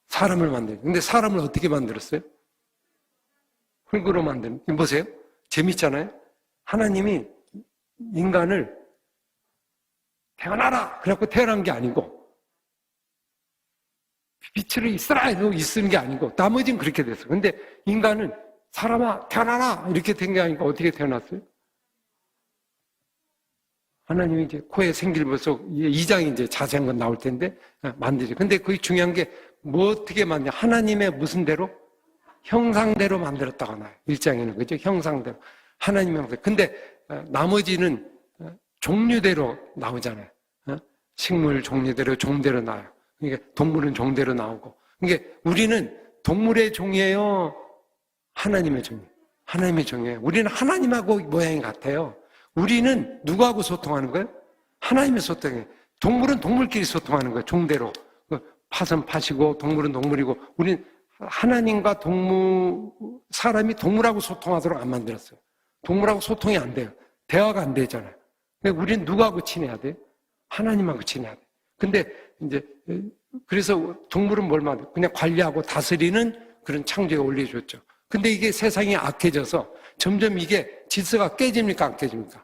사람을 만들죠. 근데 사람을 어떻게 만들었어요? 흙으로 만드는. 이거 보세요. 재밌잖아요. 하나님이 인간을 태어나라! 그래갖고 태어난 게 아니고 빛으로 있으라! 이러고 있는 게 아니고 나머지는 그렇게 됐어요. 근데 인간은 사람아 태어나라! 이렇게 된 게 아니고 어떻게 태어났어요? 하나님이 이제 코에 생기를 벌써 2장이 이제 자세한 건 나올 텐데 만들죠. 근데 그게 중요한 게 뭐 어떻게 만드냐? 하나님의 무슨 대로? 형상대로 만들었다고 나와요. 1장에는 그죠? 형상대로. 하나님의 형상. 근데 나머지는 종류대로 나오잖아요. 식물 종류대로 종대로 나와요. 그러니까 동물은 종대로 나오고. 그러니까 우리는 동물의 종이에요? 하나님의 종이에요? 하나님의 종이에요. 우리는 하나님하고 모양이 같아요. 우리는 누구하고 소통하는 거예요? 하나님의 소통이에요. 동물은 동물끼리 소통하는 거예요. 종대로. 팥은 팥이고 동물은 동물이고 우리는 하나님과 사람이 동물하고 소통하도록 안 만들었어요. 동물하고 소통이 안 돼요. 대화가 안 되잖아요. 우리는 누구하고 친해야 돼요? 하나님하고 친해야 돼요. 근데 이제 그래서 동물은 뭘 만들어요? 그냥 관리하고 다스리는 그런 창조에 올려줬죠. 근데 이게 세상이 악해져서 점점 이게 질서가 깨집니까? 안 깨집니까?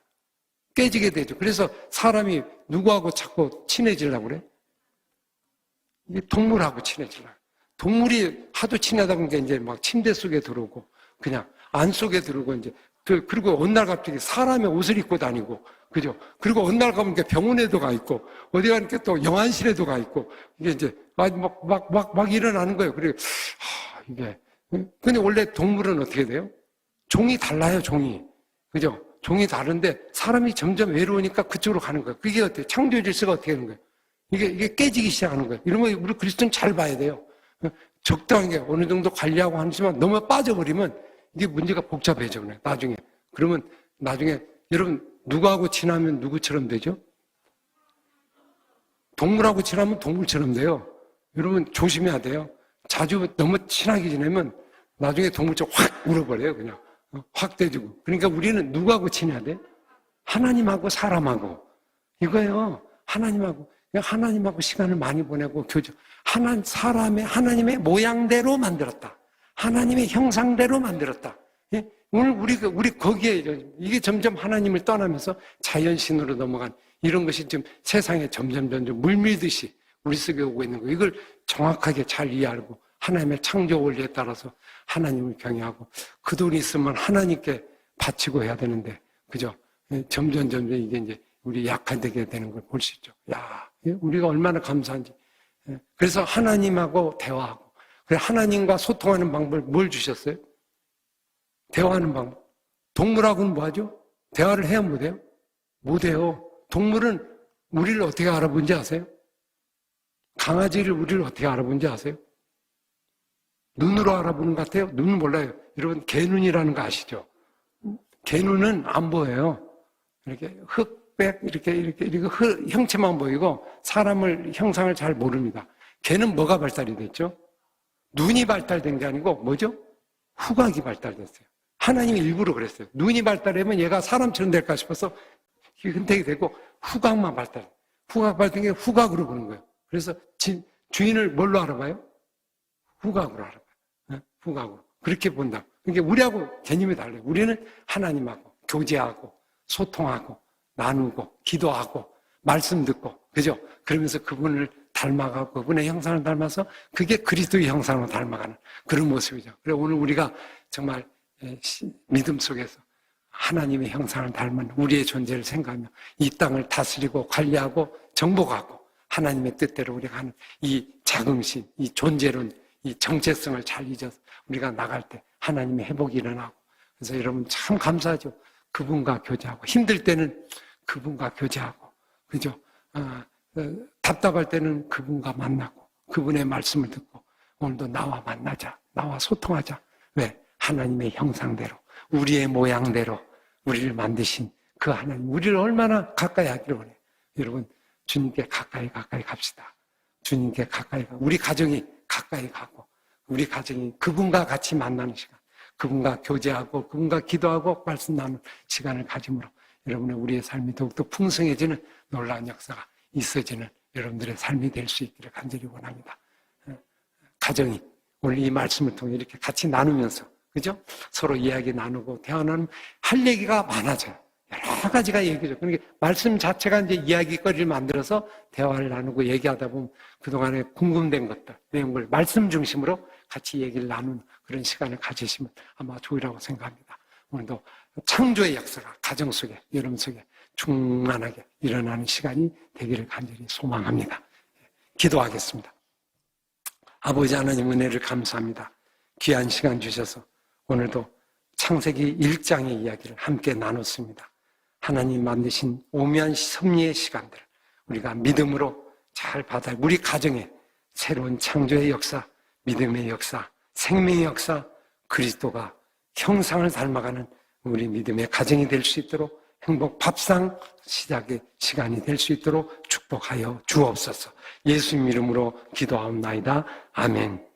깨지게 되죠. 그래서 사람이 누구하고 자꾸 친해지려고 그래? 이게 동물하고 친해지려고. 동물이 하도 친하다 보니까 이제 막 침대 속에 들어오고 그냥 안 속에 들어오고 이제 그리고 어느 날 갑자기 사람의 옷을 입고 다니고 그죠? 그리고 어느 날 가면 병원에도 가 있고 어디 가니까 또 영안실에도 가 있고 이게 이제 막 일어나는 거예요. 그래 이게 근데 원래 동물은 어떻게 돼요? 종이 달라요, 종이. 그죠? 종이 다른데 사람이 점점 외로우니까 그쪽으로 가는 거예요. 그게 어때요? 창조 질서가 어떻게 되는 거예요? 이게 깨지기 시작하는 거예요. 이런 거 우리 그리스도는 잘 봐야 돼요. 적당하게 어느 정도 관리하고 하지만 너무 빠져버리면 이게 문제가 복잡해져. 나중에. 그러면 나중에 여러분 누구하고 친하면 누구처럼 되죠? 동물하고 친하면 동물처럼 돼요. 여러분 조심해야 돼요. 자주 너무 친하게 지내면 나중에 동물처럼 확 울어버려요. 그냥 확 떼지고. 그러니까 우리는 누구하고 친해야 돼? 하나님하고 사람하고. 이거예요. 하나님하고 시간을 많이 보내고 하나님의 모양대로 만들었다. 하나님의 형상대로 만들었다. 예? 오늘 우리 거기에 이게 점점 하나님을 떠나면서 자연신으로 넘어간 이런 것이 지금 세상에 점점 물밀듯이 우리 속에 오고 있는 거. 이걸 정확하게 잘 이해하고 하나님의 창조 원리에 따라서 하나님을 경외하고 그 돈이 있으면 하나님께 바치고 해야 되는데 그죠? 점점 이게 이제 우리 약화되게 되는 걸 볼 수 있죠. 야, 우리가 얼마나 감사한지. 그래서 하나님하고 대화하고 하나님과 소통하는 방법을 뭘 주셨어요? 대화하는 방법. 동물하고는 뭐 하죠? 대화를 해야 못해요? 못해요. 동물은 우리를 어떻게 알아본지 아세요? 강아지를 우리를 어떻게 알아본지 아세요? 눈으로 알아보는 것 같아요? 눈은 몰라요. 여러분 개눈이라는 거 아시죠? 개눈은 안 보여요. 이렇게 흑백 이렇게 형체만 보이고 사람을 형상을 잘 모릅니다. 개는 뭐가 발달이 됐죠? 눈이 발달된 게 아니고 뭐죠? 후각이 발달됐어요. 하나님이 일부러 그랬어요. 눈이 발달하면 얘가 사람처럼 될까 싶어서 선택이 되고 후각만 발달. 후각 발달된 게 후각으로 보는 거예요. 그래서 주인을 뭘로 알아봐요? 후각으로 알아봐요. 후각으로. 그렇게 본다. 그러니까 우리하고 개념이 달라요. 우리는 하나님하고 교제하고 소통하고 나누고 기도하고 말씀 듣고 그죠? 그러면서 그분을 닮아가고 그분의 형상을 닮아서 그게 그리스도의 형상으로 닮아가는 그런 모습이죠. 그래서 오늘 우리가 정말 믿음 속에서 하나님의 형상을 닮은 우리의 존재를 생각하며 이 땅을 다스리고 관리하고 정복하고 하나님의 뜻대로 우리가 하는 이 자긍심, 이 존재론, 이 정체성을 잘 잊어서 우리가 나갈 때 하나님의 회복이 일어나고 그래서 여러분 참 감사하죠. 그분과 교제하고 힘들 때는 그분과 교제하고 그죠? 답답할 때는 그분과 만나고 그분의 말씀을 듣고 오늘도 나와 만나자. 나와 소통하자. 왜? 하나님의 형상대로, 우리의 모양대로 우리를 만드신 그 하나님, 우리를 얼마나 가까이 하기를 원해요. 여러분, 주님께 가까이 갑시다. 주님께 가까이 가고, 우리 가정이 가까이 가고, 우리 가정이 그분과 같이 만나는 시간, 그분과 교제하고, 그분과 기도하고, 말씀 나누는 시간을 가짐으로 여러분의 우리의 삶이 더욱더 풍성해지는 놀라운 역사가 있어지는 여러분들의 삶이 될 수 있기를 간절히 원합니다. 가정이 오늘 이 말씀을 통해 이렇게 같이 나누면서, 그죠? 서로 이야기 나누고 대화 나누면 할 얘기가 많아져요. 여러 가지가 얘기죠. 그러니까 말씀 자체가 이제 이야기거리를 만들어서 대화를 나누고 얘기하다 보면 그동안에 궁금된 것들, 이런 걸 말씀 중심으로 같이 얘기를 나누는 그런 시간을 가지시면 아마 좋으리라고 생각합니다. 오늘도 창조의 역사가 가정 속에, 여러분 속에 충만하게 일어나는 시간이 되기를 간절히 소망합니다. 기도하겠습니다. 아버지 하나님 은혜를 감사합니다. 귀한 시간 주셔서 오늘도 창세기 1장의 이야기를 함께 나눴습니다. 하나님 만드신 오묘한 섭리의 시간들을 우리가 믿음으로 잘 받아 우리 가정에 새로운 창조의 역사, 믿음의 역사, 생명의 역사, 그리스도가 형상을 닮아가는 우리 믿음의 가정이 될 수 있도록 행복 밥상 시작의 시간이 될 수 있도록 축복하여 주옵소서. 예수님 이름으로 기도하옵나이다. 아멘.